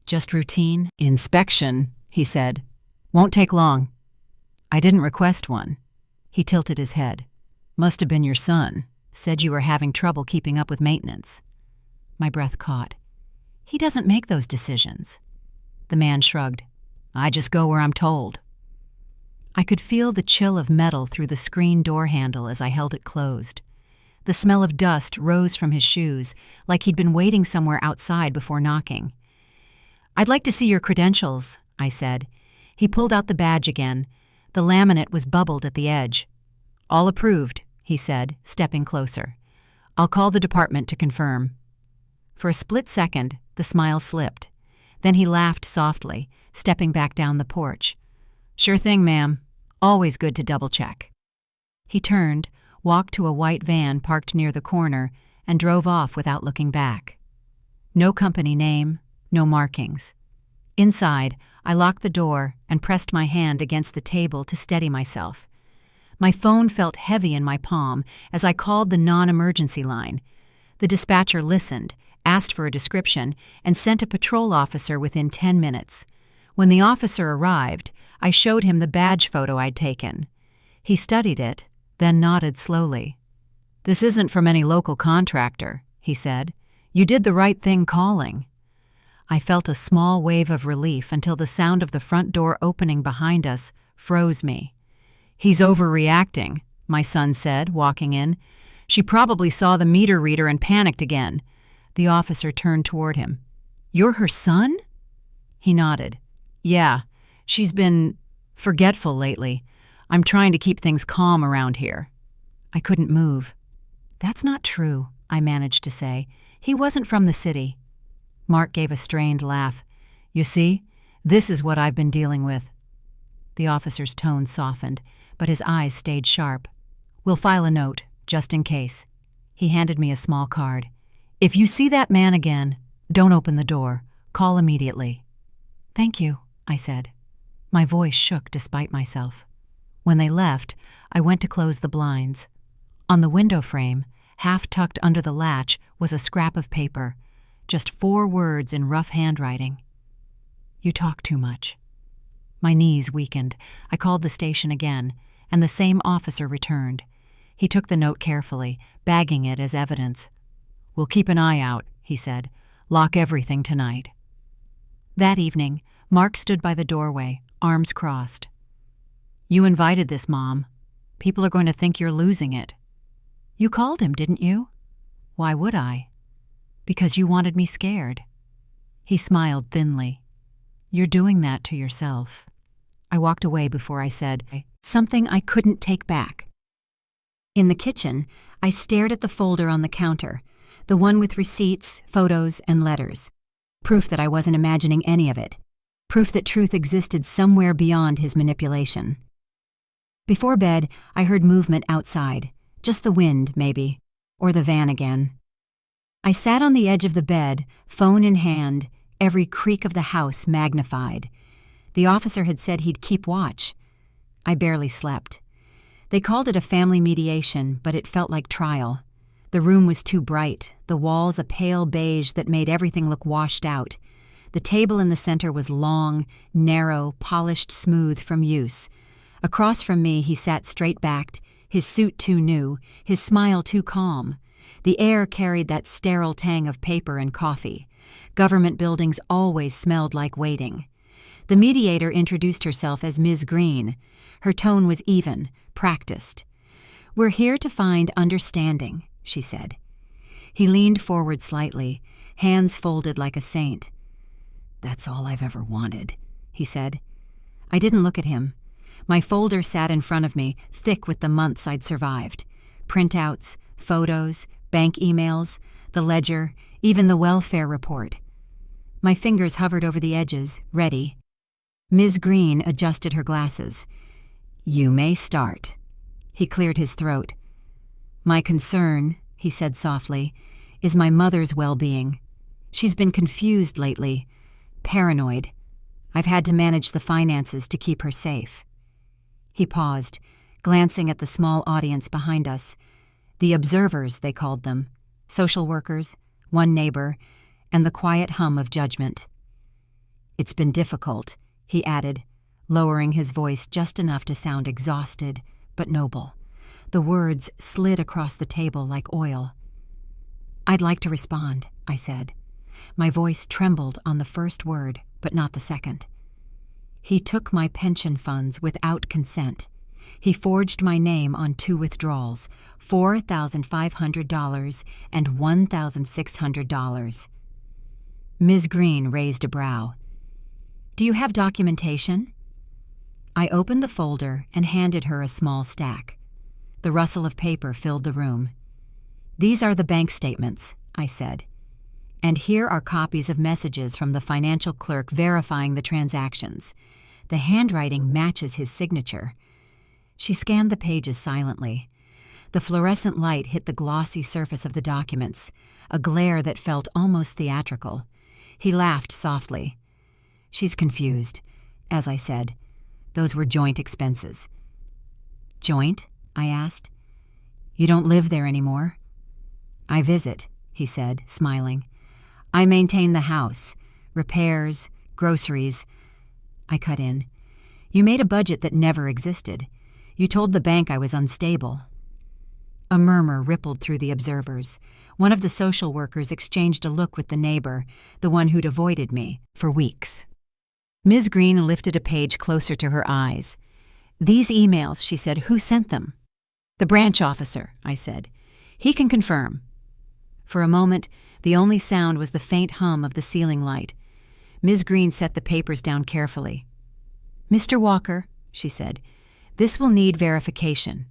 S1: "Just routine inspection," he said. "Won't take long." I didn't request one. He tilted his head. "Must have been your son. Said you were having trouble keeping up with maintenance." My breath caught. He doesn't make those decisions. The man shrugged. "I just go where I'm told." I could feel the chill of metal through the screen door handle as I held it closed. The smell of dust rose from his shoes, like he'd been waiting somewhere outside before knocking. "I'd like to see your credentials," I said. He pulled out the badge again. The laminate was bubbled at the edge. "All approved," he said, stepping closer. "I'll call the department to confirm." For a split second, the smile slipped. Then he laughed softly, stepping back down the porch. "Sure thing, ma'am. Always good to double-check." He turned, walked to a white van parked near the corner, and drove off without looking back. No company name, no markings. Inside, I locked the door and pressed my hand against the table to steady myself. My phone felt heavy in my palm as I called the non-emergency line. The dispatcher listened, asked for a description, and sent a patrol officer within 10 minutes. When the officer arrived, I showed him the badge photo I'd taken. He studied it, then nodded slowly. "This isn't from any local contractor," he said. "You did the right thing calling." I felt a small wave of relief until the sound of the front door opening behind us froze me. "He's overreacting," my son said, walking in. "She probably saw the meter reader and panicked again." The officer turned toward him. "You're her son?" He nodded. "Yeah, she's been forgetful lately. I'm trying to keep things calm around here." I couldn't move. "That's not true," I managed to say. "He wasn't from the city." Mark gave a strained laugh. "You see, this is what I've been dealing with." The officer's tone softened, but his eyes stayed sharp. "We'll file a note, just in case." He handed me a small card. "If you see that man again, don't open the door. Call immediately." "Thank you," I said. My voice shook despite myself. When they left, I went to close the blinds. On the window frame, half tucked under the latch, was a scrap of paper. Just 4 words in rough handwriting. "You talk too much." My knees weakened. I called the station again, and the same officer returned. He took the note carefully, bagging it as evidence. "We'll keep an eye out," he said. "Lock everything tonight." That evening, Mark stood by the doorway, arms crossed. "You invited this, Mom. People are going to think you're losing it." "You called him, didn't you?" "Why would I?" "Because you wanted me scared." He smiled thinly. "You're doing that to yourself." I walked away before I said something I couldn't take back. In the kitchen, I stared at the folder on the counter, the one with receipts, photos, and letters. Proof that I wasn't imagining any of it. Proof that truth existed somewhere beyond his manipulation. Before bed, I heard movement outside. Just the wind, maybe. Or the van again. I sat on the edge of the bed, phone in hand, every creak of the house magnified. The officer had said he'd keep watch. I barely slept. They called it a family mediation, but it felt like trial. The room was too bright, the walls a pale beige that made everything look washed out. The table in the center was long, narrow, polished smooth from use. Across from me he sat straight-backed, his suit too new, his smile too calm. The air carried that sterile tang of paper and coffee. Government buildings always smelled like waiting. The mediator introduced herself as Ms. Green. Her tone was even, practiced. "We're here to find understanding," she said. He leaned forward slightly, hands folded like a saint. "That's all I've ever wanted," he said. I didn't look at him. My folder sat in front of me, thick with the months I'd survived. Printouts, photos, bank emails, the ledger, even the welfare report. My fingers hovered over the edges, ready. Ms. Green adjusted her glasses. "You may start." He cleared his throat. "My concern," he said softly, "is my mother's well-being. She's been confused lately, paranoid. I've had to manage the finances to keep her safe." He paused, glancing at the small audience behind us. The observers, they called them, social workers, one neighbor, and the quiet hum of judgment. "It's been difficult," he added, lowering his voice just enough to sound exhausted but noble. The words slid across the table like oil. "I'd like to respond," I said. My voice trembled on the first word, but not the second. "He took my pension funds without consent. He forged my name on 2 withdrawals, $4,500 and $1,600. Ms. Green raised a brow. "Do you have documentation?" I opened the folder and handed her a small stack. The rustle of paper filled the room. "These are the bank statements," I said. "And here are copies of messages from the financial clerk verifying the transactions. The handwriting matches his signature." She scanned the pages silently. The fluorescent light hit the glossy surface of the documents, a glare that felt almost theatrical. He laughed softly. "She's confused," as I said. "Those were joint expenses." "Joint?" I asked. "You don't live there anymore?" "I visit," he said, smiling. "I maintain the house, repairs, groceries." I cut in. "You made a budget that never existed. You told the bank I was unstable." A murmur rippled through the observers. One of the social workers exchanged a look with the neighbor, the one who'd avoided me, for weeks. Ms. Green lifted a page closer to her eyes. "These emails," she said, "who sent them?" "The branch officer," I said. "He can confirm." For a moment, the only sound was the faint hum of the ceiling light. Ms. Green set the papers down carefully. "Mr. Walker," she said, "this will need verification."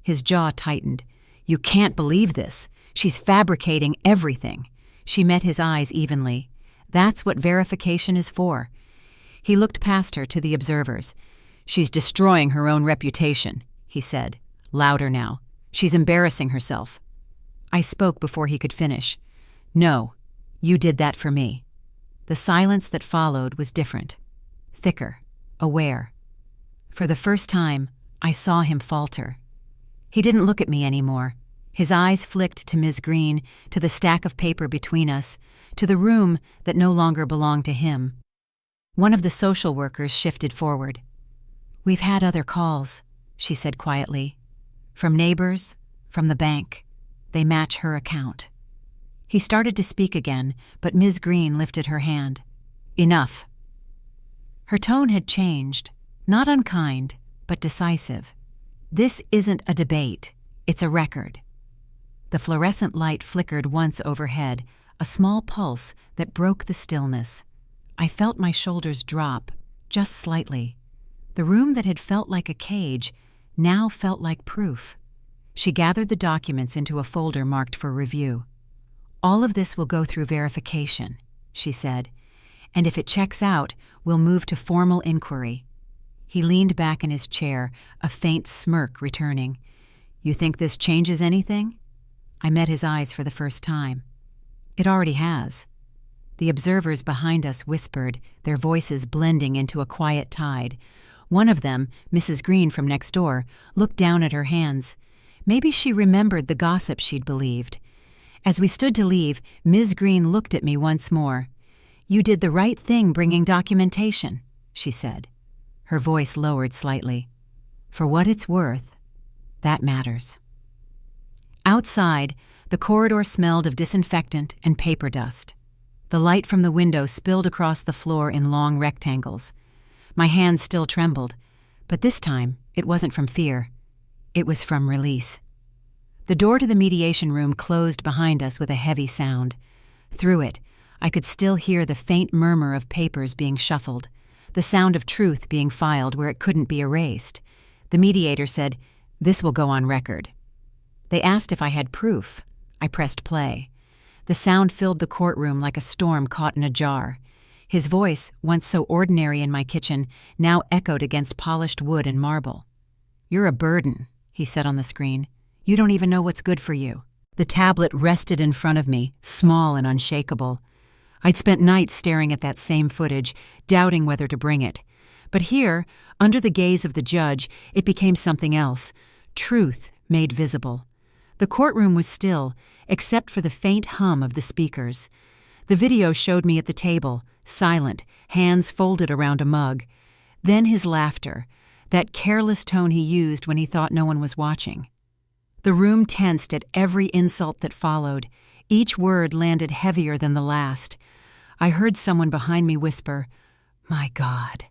S1: His jaw tightened. "You can't believe this. She's fabricating everything." She met his eyes evenly. "That's what verification is for." He looked past her to the observers. "She's destroying her own reputation," he said, louder now. "She's embarrassing herself." I spoke before he could finish. "No, you did that for me." The silence that followed was different, thicker, aware. For the first time, I saw him falter. He didn't look at me anymore. His eyes flicked to Ms. Green, to the stack of paper between us, to the room that no longer belonged to him. One of the social workers shifted forward. "We've had other calls." she said quietly. From neighbors, from the bank. They match her account. He started to speak again, but Ms. Green lifted her hand. Enough. Her tone had changed, not unkind, but decisive. This isn't a debate, it's a record. The fluorescent light flickered once overhead, a small pulse that broke the stillness. I felt my shoulders drop, just slightly. The room that had felt like a cage now felt like proof. She gathered the documents into a folder marked for review. All of this will go through verification, she said, and if it checks out, we'll move to formal inquiry. He leaned back in his chair, a faint smirk returning. You think this changes anything? I met his eyes for the first time. It already has. The observers behind us whispered, their voices blending into a quiet tide. One of them, Mrs. Green from next door, looked down at her hands. Maybe she remembered the gossip she'd believed. As we stood to leave, Ms. Green looked at me once more. You did the right thing bringing documentation, she said. Her voice lowered slightly. For what it's worth, that matters. Outside, the corridor smelled of disinfectant and paper dust. The light from the window spilled across the floor in long rectangles. My hands still trembled, but this time it wasn't from fear. It was from release. The door to the mediation room closed behind us with a heavy sound. Through it, I could still hear the faint murmur of papers being shuffled, the sound of truth being filed where it couldn't be erased. The mediator said, "This will go on record." They asked if I had proof. I pressed play. The sound filled the courtroom like a storm caught in a jar. His voice, once so ordinary in my kitchen, now echoed against polished wood and marble. "You're a burden," he said on the screen. "You don't even know what's good for you." The tablet rested in front of me, small and unshakable. I'd spent nights staring at that same footage, doubting whether to bring it. But here, under the gaze of the judge, it became something else. Truth made visible. The courtroom was still, except for the faint hum of the speakers. The video showed me at the table, silent, hands folded around a mug. Then his laughter, that careless tone he used when he thought no one was watching. The room tensed at every insult that followed. Each word landed heavier than the last. I heard someone behind me whisper, "My God."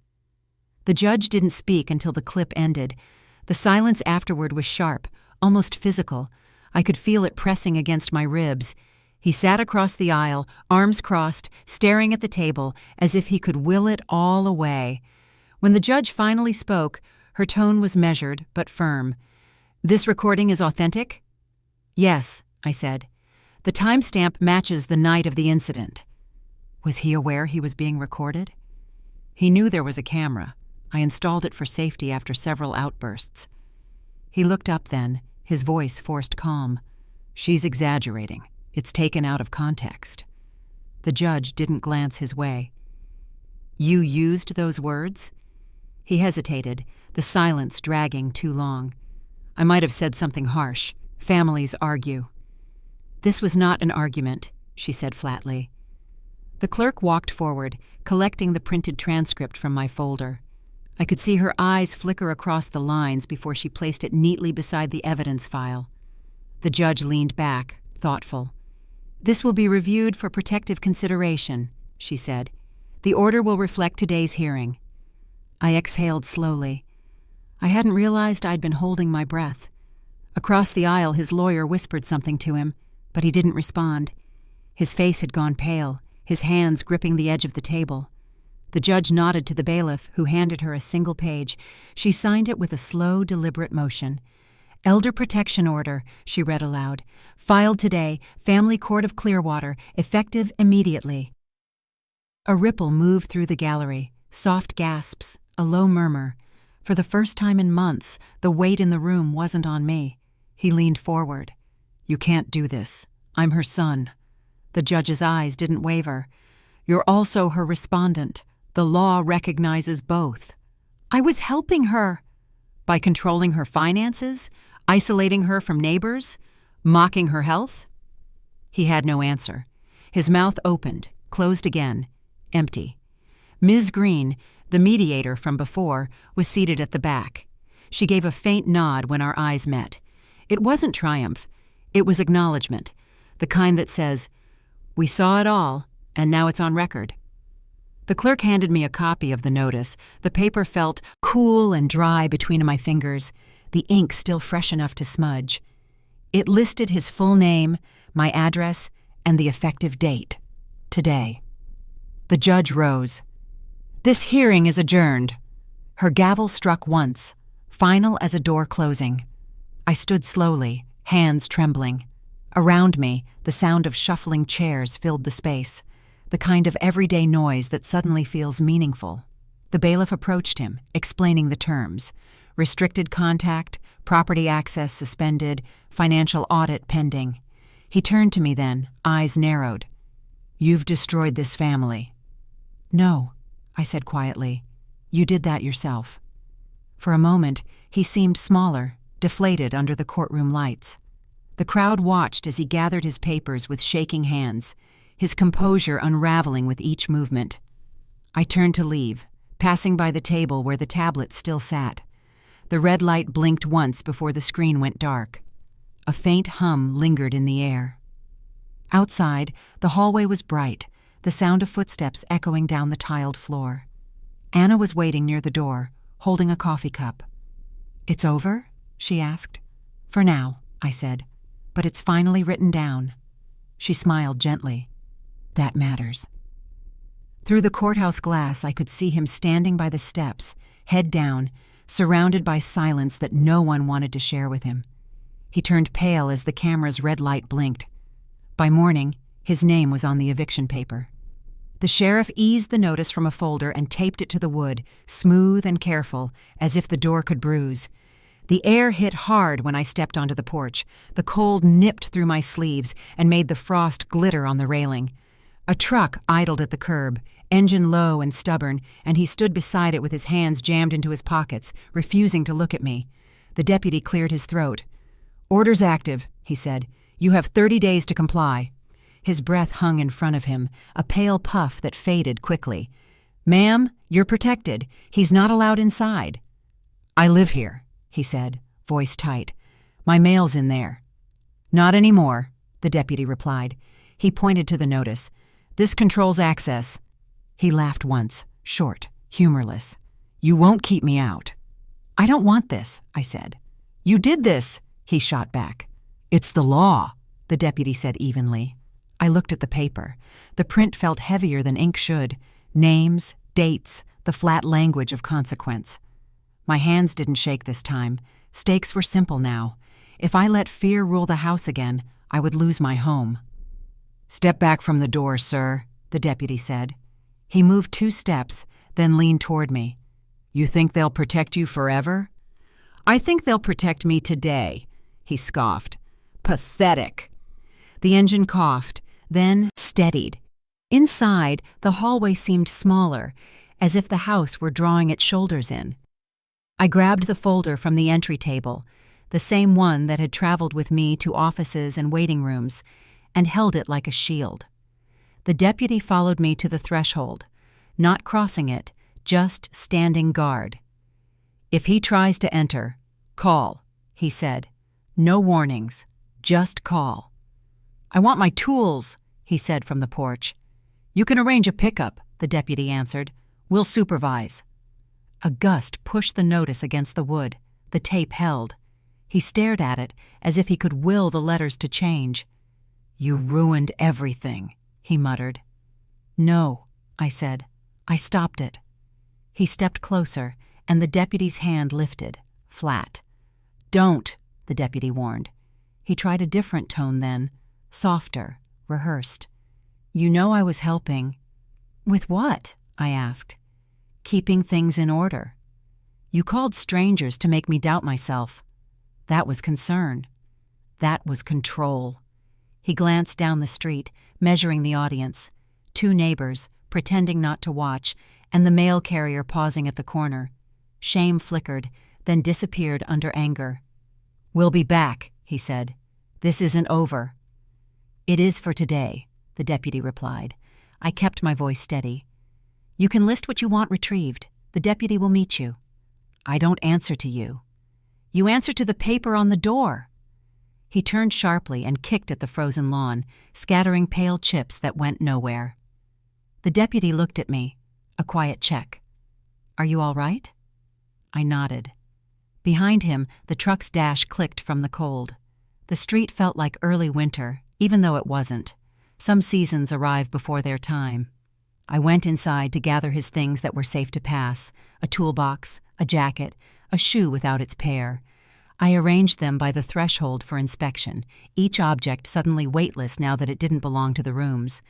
S1: The judge didn't speak until the clip ended. The silence afterward was sharp, almost physical. I could feel it pressing against my ribs. He sat across the aisle, arms crossed, staring at the table, as if he could will it all away. When the judge finally spoke, her tone was measured but firm. "This recording is authentic?" "Yes," I said. "The timestamp matches the night of the incident." Was he aware he was being recorded? He knew there was a camera. I installed it for safety after several outbursts. He looked up then, his voice forced calm. "She's exaggerating. It's taken out of context." The judge didn't glance his way. "You used those words?" He hesitated, the silence dragging too long. "I might have said something harsh. Families argue." "This was not an argument," she said flatly. The clerk walked forward, collecting the printed transcript from my folder. I could see her eyes flicker across the lines before she placed it neatly beside the evidence file. The judge leaned back, thoughtful. "This will be reviewed for protective consideration," she said. "The order will reflect today's hearing." I exhaled slowly. I hadn't realized I'd been holding my breath. Across the aisle, his lawyer whispered something to him, but he didn't respond. His face had gone pale, his hands gripping the edge of the table. The judge nodded to the bailiff, who handed her a single page. She signed it with a slow, deliberate motion. "Elder Protection Order," she read aloud. "Filed today, Family Court of Clearwater, effective immediately." A ripple moved through the gallery, soft gasps, a low murmur. For the first time in months, the weight in the room wasn't on me. He leaned forward. "You can't do this. I'm her son." The judge's eyes didn't waver. "You're also her respondent. The law recognizes both." "I was helping her." "By controlling her finances? Isolating her from neighbors? Mocking her health?" He had no answer. His mouth opened, closed again, empty. Ms. Green, the mediator from before, was seated at the back. She gave a faint nod when our eyes met. It wasn't triumph. It was acknowledgement, the kind that says, "We saw it all, and now it's on record." The clerk handed me a copy of the notice. The paper felt cool and dry between my fingers, the ink still fresh enough to smudge. It listed his full name, my address, and the effective date. Today. The judge rose. "This hearing is adjourned." Her gavel struck once, final as a door closing. I stood slowly, hands trembling. Around me, the sound of shuffling chairs filled the space, the kind of everyday noise that suddenly feels meaningful. The bailiff approached him, explaining the terms. Restricted contact, property access suspended, financial audit pending. He turned to me then, eyes narrowed. "You've destroyed this family." "No," I said quietly. "You did that yourself." For a moment, he seemed smaller, deflated under the courtroom lights. The crowd watched as he gathered his papers with shaking hands, his composure unraveling with each movement. I turned to leave, passing by the table where the tablet still sat. The red light blinked once before the screen went dark. A faint hum lingered in the air. Outside, the hallway was bright, the sound of footsteps echoing down the tiled floor. Anna was waiting near the door, holding a coffee cup. "It's over?" she asked. "For now," I said, "but it's finally written down." She smiled gently. "That matters." Through the courthouse glass, I could see him standing by the steps, head down, surrounded by silence that no one wanted to share with him. He turned pale as the camera's red light blinked. By morning, his name was on the eviction paper. The sheriff eased the notice from a folder and taped it to the wood, smooth and careful, as if the door could bruise. The air hit hard when I stepped onto the porch. The cold nipped through my sleeves and made the frost glitter on the railing. A truck idled at the curb, engine low and stubborn, and he stood beside it with his hands jammed into his pockets, refusing to look at me. The deputy cleared his throat. "Order's active," he said. "You have 30 days to comply." His breath hung in front of him, a pale puff that faded quickly. "Ma'am, you're protected. He's not allowed inside." "I live here," he said, voice tight. "My mail's in there." "Not anymore," the deputy replied. He pointed to the notice. "This controls access." He laughed once, short, humorless. "You won't keep me out." "I don't want this," I said. "You did this," he shot back. "It's the law," the deputy said evenly. I looked at the paper. The print felt heavier than ink should. Names, dates, the flat language of consequence. My hands didn't shake this time. Stakes were simple now. If I let fear rule the house again, I would lose my home. "Step back from the door, sir," the deputy said. He moved 2 steps, then leaned toward me. "You think they'll protect you forever?" "I think they'll protect me today," he scoffed. "Pathetic." The engine coughed, then steadied. Inside, the hallway seemed smaller, as if the house were drawing its shoulders in. I grabbed the folder from the entry table, the same one that had traveled with me to offices and waiting rooms, and held it like a shield. The deputy followed me to the threshold, not crossing it, just standing guard. "If he tries to enter, call," he said. "No warnings, just call." "I want my tools," he said from the porch. "You can arrange a pickup," the deputy answered. "We'll supervise." A gust pushed the notice against the wood. The tape held. He stared at it as if he could will the letters to change. "You ruined everything," he muttered. "No," I said. "I stopped it." He stepped closer, and the deputy's hand lifted, flat. "Don't," the deputy warned. He tried a different tone then, softer, rehearsed. "You know I was helping." "With what?" I asked. "Keeping things in order. You called strangers to make me doubt myself. That was concern. That was control." He glanced down the street, measuring the audience. 2 neighbors, pretending not to watch, and the mail carrier pausing at the corner. Shame flickered, then disappeared under anger. "We'll be back," he said. "This isn't over." "It is for today," the deputy replied. I kept my voice steady. "You can list what you want retrieved. The deputy will meet you." "I don't answer to you." You answer to the paper on the door." He turned sharply and kicked at the frozen lawn, scattering pale chips that went nowhere. The deputy looked at me, a quiet check. "Are you all right?" I nodded. Behind him, the truck's dash clicked from the cold. The street felt like early winter, even though it wasn't. Some seasons arrive before their time. I went inside to gather his things that were safe to pass: a toolbox, a jacket, a shoe without its pair. I arranged them by the threshold for inspection, each object suddenly weightless now that it didn't belong to the rooms.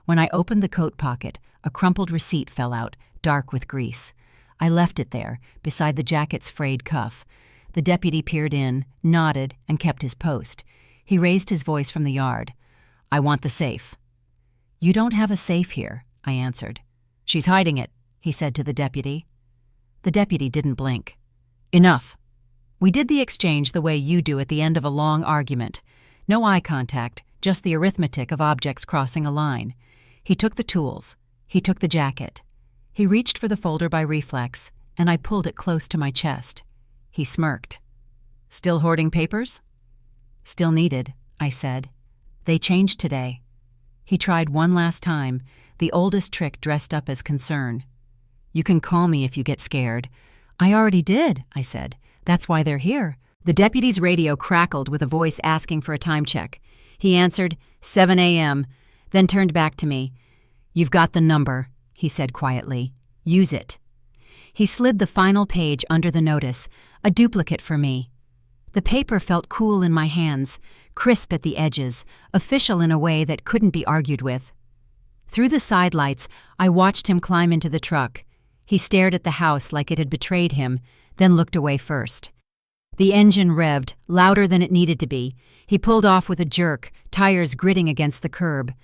S1: When I opened the coat pocket, a crumpled receipt fell out, dark with grease. I left it there, beside the jacket's frayed cuff. The deputy peered in, nodded, and kept his post. He raised his voice from the yard. "I want the safe." "You don't have a safe here," I answered. "She's hiding it," he said to the deputy. The deputy didn't blink. "Enough." We did the exchange the way you do at the end of a long argument. No eye contact, just the arithmetic of objects crossing a line. He took the tools. He took the jacket. He reached for the folder by reflex, and I pulled it close to my chest. He smirked. "Still hoarding papers?" "Still needed," I said. "They changed today." He tried one last time, the oldest trick dressed up as concern. "You can call me if you get scared." "I already did," I said. "That's why they're here." The deputy's radio crackled with a voice asking for a time check. He answered, 7 a.m., then turned back to me. "You've got the number," he said quietly. "Use it." He slid the final page under the notice, a duplicate for me. The paper felt cool in my hands, crisp at the edges, official in a way that couldn't be argued with. Through the sidelights, I watched him climb into the truck. He stared at the house like it had betrayed him, then looked away first. The engine revved, louder than it needed to be. He pulled off with a jerk, tires gritting against the curb.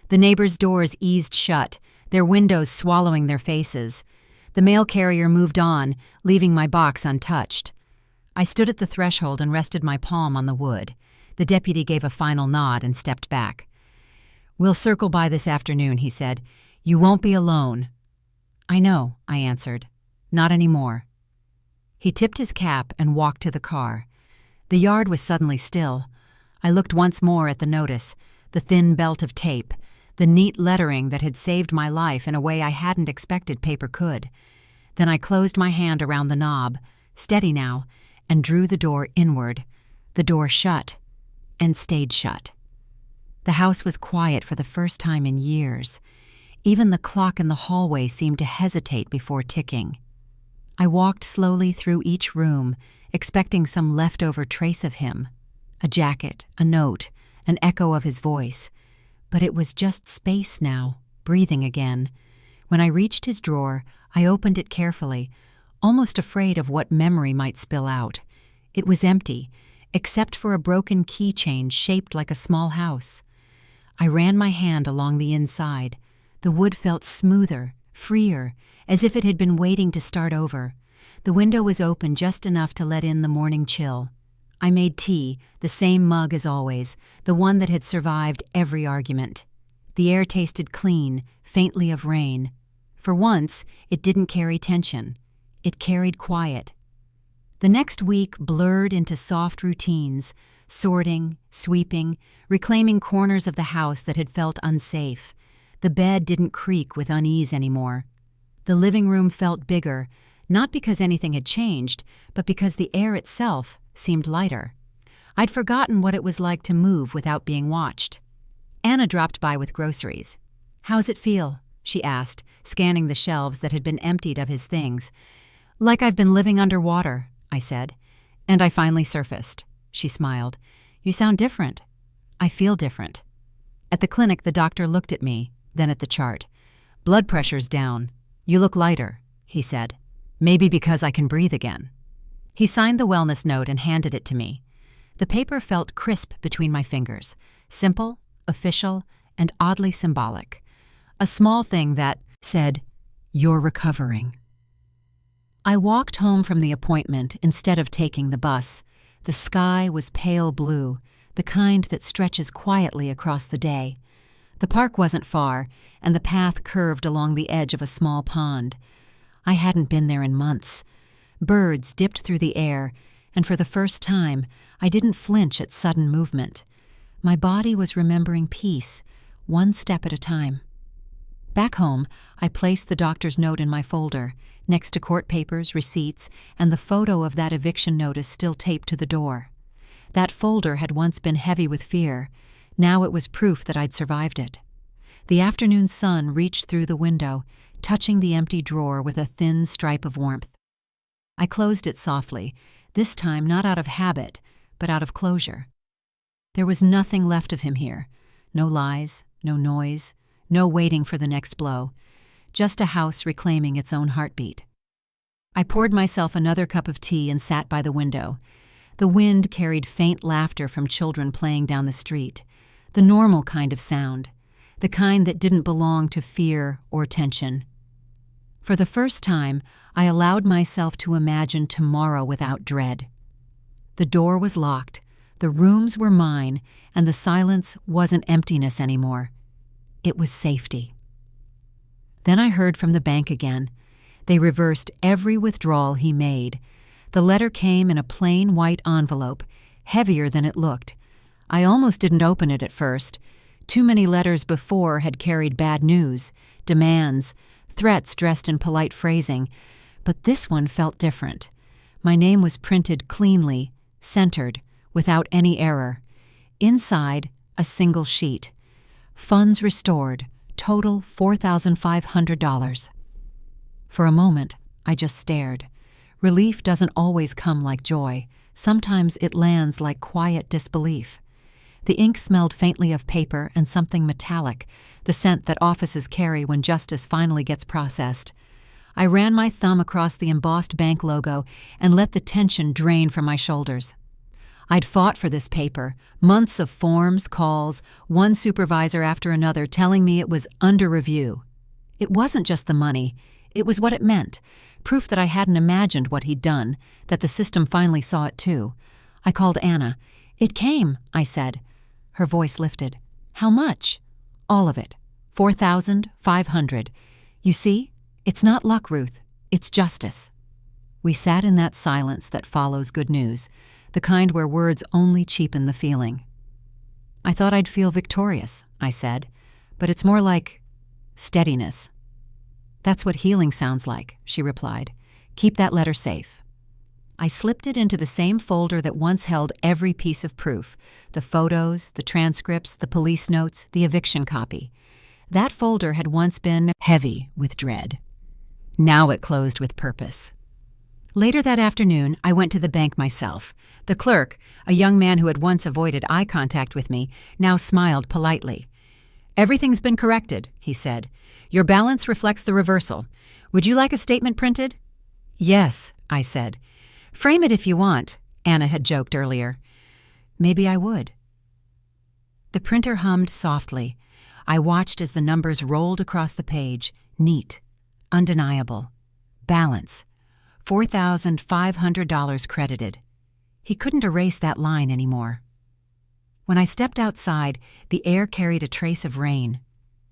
S1: The neighbors' doors eased shut, their windows swallowing their faces. The mail carrier moved on, leaving my box untouched. I stood at the threshold and rested my palm on the wood. The deputy gave a final nod and stepped back. "We'll circle by this afternoon," he said. "You won't be alone." "I know," I answered. "Not anymore." He tipped his cap and walked to the car. The yard was suddenly still. I looked once more at the notice, the thin belt of tape, the neat lettering that had saved my life in a way I hadn't expected paper could. Then I closed my hand around the knob, steady now, and drew the door inward. The door shut, and stayed shut. The house was quiet for the first time in years. Even the clock in the hallway seemed to hesitate before ticking. I walked slowly through each room, expecting some leftover trace of him. A jacket, a note, an echo of his voice. But it was just space now, breathing again. When I reached his drawer, I opened it carefully, almost afraid of what memory might spill out. It was empty, except for a broken keychain shaped like a small house. I ran my hand along the inside. The wood felt smoother, freer, as if it had been waiting to start over. The window was open just enough to let in the morning chill. I made tea, the same mug as always, the one that had survived every argument. The air tasted clean, faintly of rain. For once, it didn't carry tension. It carried quiet. The next week blurred into soft routines, sorting, sweeping, reclaiming corners of the house that had felt unsafe. The bed didn't creak with unease anymore. The living room felt bigger, not because anything had changed, but because the air itself seemed lighter. I'd forgotten what it was like to move without being watched. Anna dropped by with groceries. "How's it feel?" she asked, scanning the shelves that had been emptied of his things. "Like I've been living underwater," I said. "And I finally surfaced." She smiled. "You sound different." "I feel different." At the clinic, the doctor looked at me, then at the chart. "Blood pressure's down. You look lighter," he said. "Maybe because I can breathe again." He signed the wellness note and handed it to me. The paper felt crisp between my fingers, simple, official, and oddly symbolic. A small thing that said, "You're recovering." I walked home from the appointment instead of taking the bus. The sky was pale blue, the kind that stretches quietly across the day. The park wasn't far, and the path curved along the edge of a small pond. I hadn't been there in months. Birds dipped through the air, and for the first time, I didn't flinch at sudden movement. My body was remembering peace, one step at a time. Back home, I placed the doctor's note in my folder, next to court papers, receipts, and the photo of that eviction notice still taped to the door. That folder had once been heavy with fear. Now it was proof that I'd survived it. The afternoon sun reached through the window, touching the empty drawer with a thin stripe of warmth. I closed it softly, this time not out of habit, but out of closure. There was nothing left of him here. No lies, no noise, no waiting for the next blow. Just a house reclaiming its own heartbeat. I poured myself another cup of tea and sat by the window. The wind carried faint laughter from children playing down the street, the normal kind of sound, the kind that didn't belong to fear or tension. For the first time, I allowed myself to imagine tomorrow without dread. The door was locked, the rooms were mine, and the silence wasn't emptiness anymore. It was safety. Then I heard from the bank again. They reversed every withdrawal he made. The letter came in a plain white envelope, heavier than it looked. I almost didn't open it at first. Too many letters before had carried bad news, demands, threats dressed in polite phrasing. But this one felt different. My name was printed cleanly, centered, without any error. Inside, a single sheet. Funds restored, total $4,500. For a moment, I just stared. Relief doesn't always come like joy. Sometimes it lands like quiet disbelief. The ink smelled faintly of paper and something metallic, the scent that offices carry when justice finally gets processed. I ran my thumb across the embossed bank logo and let the tension drain from my shoulders. I'd fought for this paper, months of forms, calls, one supervisor after another telling me it was under review. It wasn't just the money, it was what it meant, proof that I hadn't imagined what he'd done, that the system finally saw it too. I called Anna. "It came," I said. Her voice lifted. "How much?" "All of it. $4,500. You see? It's not luck, Ruth. It's justice." We sat in that silence that follows good news, the kind where words only cheapen the feeling. "I thought I'd feel victorious," I said, "but it's more like steadiness." "That's what healing sounds like," she replied. "Keep that letter safe." I slipped it into the same folder that once held every piece of proof, the photos, the transcripts, the police notes, the eviction copy. That folder had once been heavy with dread. Now it closed with purpose. Later that afternoon, I went to the bank myself. The clerk, a young man who had once avoided eye contact with me, now smiled politely. "Everything's been corrected," he said. "Your balance reflects the reversal. Would you like a statement printed?" "Yes," I said. "Frame it if you want," Anna had joked earlier. Maybe I would. The printer hummed softly. I watched as the numbers rolled across the page, neat, undeniable. Balance. $4,500 credited. He couldn't erase that line anymore. When I stepped outside, the air carried a trace of rain.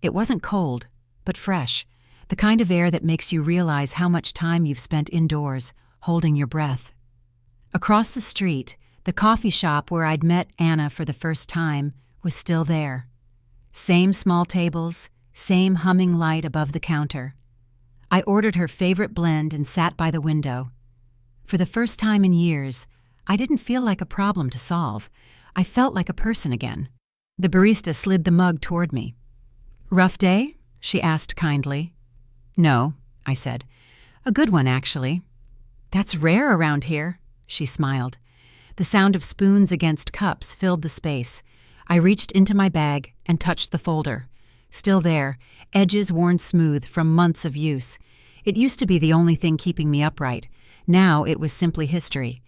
S1: It wasn't cold, but fresh, the kind of air that makes you realize how much time you've spent indoors, holding your breath. Across the street, the coffee shop where I'd met Anna for the first time was still there. Same small tables, same humming light above the counter. I ordered her favorite blend and sat by the window. For the first time in years, I didn't feel like a problem to solve. I felt like a person again. The barista slid the mug toward me. "Rough day?" she asked kindly. "No," I said. "A good one, actually." "That's rare around here," she smiled. The sound of spoons against cups filled the space. I reached into my bag and touched the folder. Still there, edges worn smooth from months of use. It used to be the only thing keeping me upright. Now it was simply history.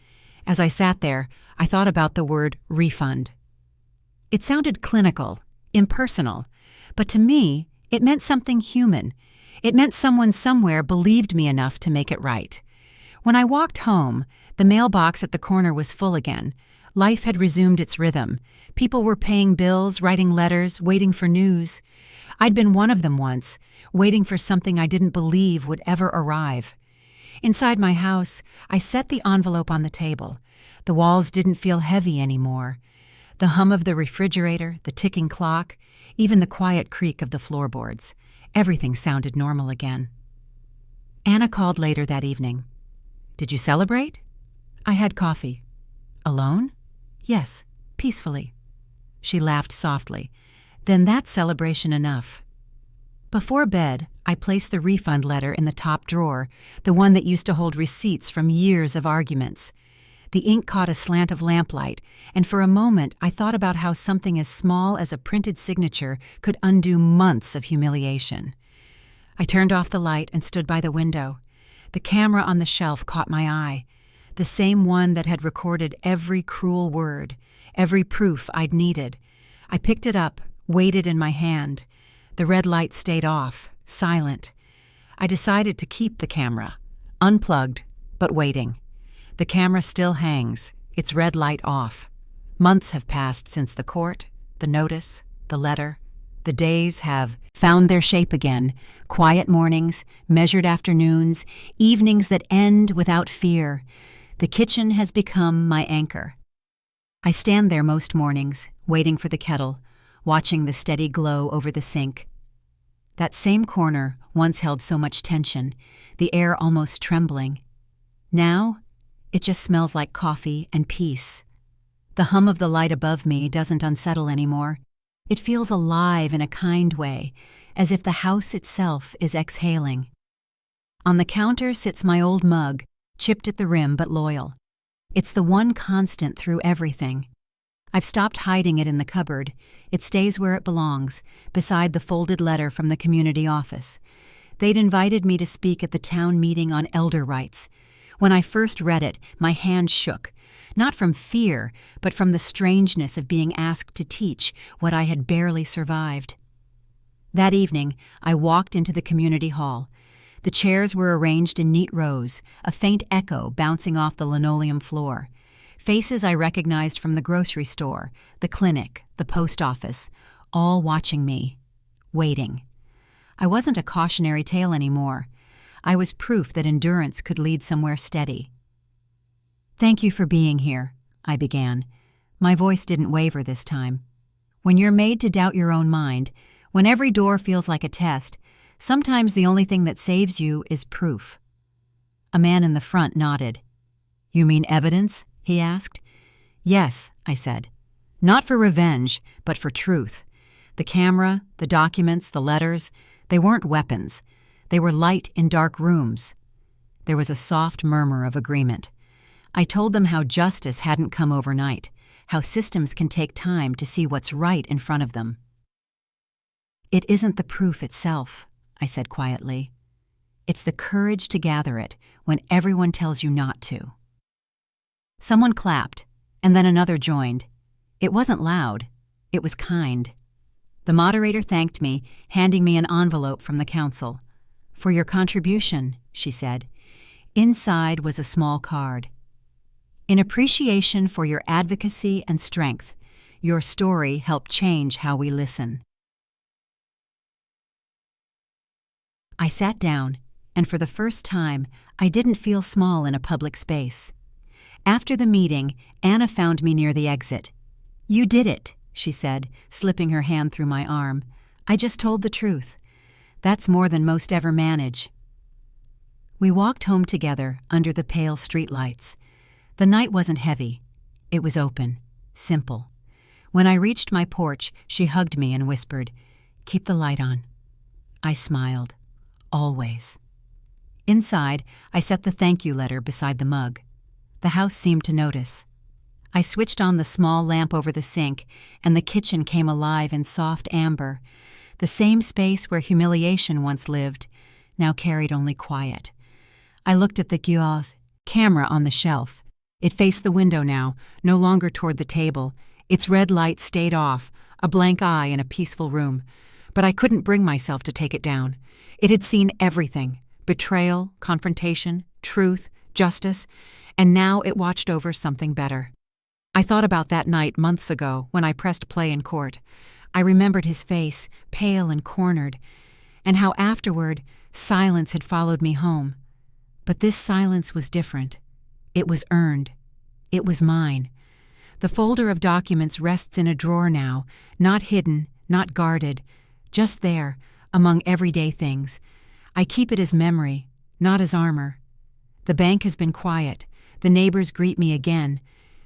S1: As I sat there, I thought about the word refund. It sounded clinical, impersonal, but to me, it meant something human. It meant someone somewhere believed me enough to make it right. When I walked home, the mailbox at the corner was full again. Life had resumed its rhythm. People were paying bills, writing letters, waiting for news. I'd been one of them once, waiting for something I didn't believe would ever arrive. Inside my house, I set the envelope on the table. The walls didn't feel heavy anymore. The hum of the refrigerator, the ticking clock, even the quiet creak of the floorboards. Everything sounded normal again. Anna called later that evening. "Did you celebrate?" "I had coffee." "Alone?" "Yes, peacefully." She laughed softly. "Then that's celebration enough." Before bed, I placed the refund letter in the top drawer, the one that used to hold receipts from years of arguments. The ink caught a slant of lamplight, and for a moment I thought about how something as small as a printed signature could undo months of humiliation. I turned off the light and stood by the window. The camera on the shelf caught my eye, the same one that had recorded every cruel word, every proof I'd needed. I picked it up, weighed it in my hand. The red light stayed off, silent. I decided to keep the camera, unplugged, but waiting. The camera still hangs, its red light off. Months have passed since the court, the notice, the letter. The days have found their shape again, quiet mornings, measured afternoons, evenings that end without fear. The kitchen has become my anchor. I stand there most mornings, waiting for the kettle, watching the steady glow over the sink. That same corner once held so much tension, the air almost trembling. Now, it just smells like coffee and peace. The hum of the light above me doesn't unsettle anymore. It feels alive in a kind way, as if the house itself is exhaling. On the counter sits my old mug, chipped at the rim but loyal. It's the one constant through everything. I've stopped hiding it in the cupboard. It stays where it belongs, beside the folded letter from the community office. They'd invited me to speak at the town meeting on elder rights. When I first read it, my hand shook, not from fear, but from the strangeness of being asked to teach what I had barely survived. That evening, I walked into the community hall. The chairs were arranged in neat rows, a faint echo bouncing off the linoleum floor. Faces I recognized from the grocery store, the clinic, the post office, all watching me, waiting. I wasn't a cautionary tale anymore. I was proof that endurance could lead somewhere steady. "Thank you for being here," I began. My voice didn't waver this time. When you're made to doubt your own mind, when every door feels like a test, sometimes the only thing that saves you is proof. A man in the front nodded. "You mean evidence?" he asked. "Yes," I said. "Not for revenge, but for truth. The camera, the documents, the letters, they weren't weapons. They were light in dark rooms." There was a soft murmur of agreement. I told them how justice hadn't come overnight, how systems can take time to see what's right in front of them. "It isn't the proof itself," I said quietly. "It's the courage to gather it when everyone tells you not to." Someone clapped, and then another joined. It wasn't loud. It was kind. The moderator thanked me, handing me an envelope from the council. "For your contribution," she said. Inside was a small card. "In appreciation for your advocacy and strength, your story helped change how we listen." I sat down, and for the first time, I didn't feel small in a public space. After the meeting, Anna found me near the exit. "You did it," she said, slipping her hand through my arm. "I just told the truth. That's more than most ever manage." We walked home together under the pale streetlights. The night wasn't heavy. It was open, simple. When I reached my porch, she hugged me and whispered, "Keep the light on." I smiled. Always. Inside, I set the thank you letter beside the mug. The house seemed to notice. I switched on the small lamp over the sink, and the kitchen came alive in soft amber. The same space where humiliation once lived, now carried only quiet. I looked at the Guillaume's camera on the shelf. It faced the window now, no longer toward the table. Its red light stayed off, a blank eye in a peaceful room. But I couldn't bring myself to take it down. It had seen everything: betrayal, confrontation, truth, justice, and now it watched over something better. I thought about that night months ago when I pressed play in court. I remembered his face, pale and cornered, and how afterward silence had followed me home. But this silence was different. It was earned. It was mine. The folder of documents rests in a drawer now, not hidden, not guarded, just there, among everyday things. I keep it as memory, not as armor. The bank has been quiet. The neighbors greet me again.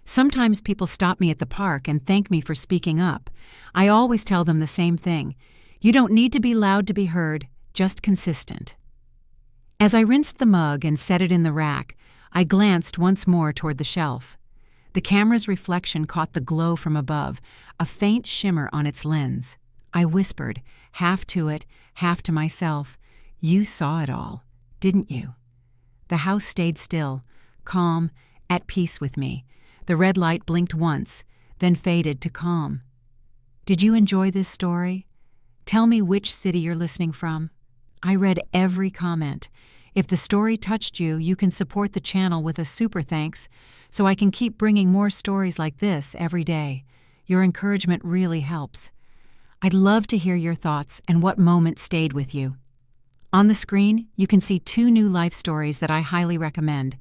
S1: Sometimes people stop me at the park and thank me for speaking up. I always tell them the same thing. You don't need to be loud to be heard, just consistent. As I rinsed the mug and set it in the rack, I glanced once more toward the shelf. The camera's reflection caught the glow from above, a faint shimmer on its lens. I whispered, half to it, half to myself, "You saw it all, didn't you?" The house stayed still, calm, at peace with me. The red light blinked once, then faded to calm. Did you enjoy this story? Tell me which city you're listening from. I read every comment. If the story touched you, you can support the channel with a super thanks so I can keep bringing more stories like this every day. Your encouragement really helps. I'd love to hear your thoughts and what moment stayed with you. On the screen, you can see 2 new life stories that I highly recommend.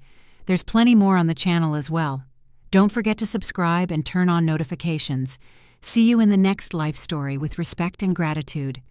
S1: There's plenty more on the channel as well. Don't forget to subscribe and turn on notifications. See you in the next life story with respect and gratitude.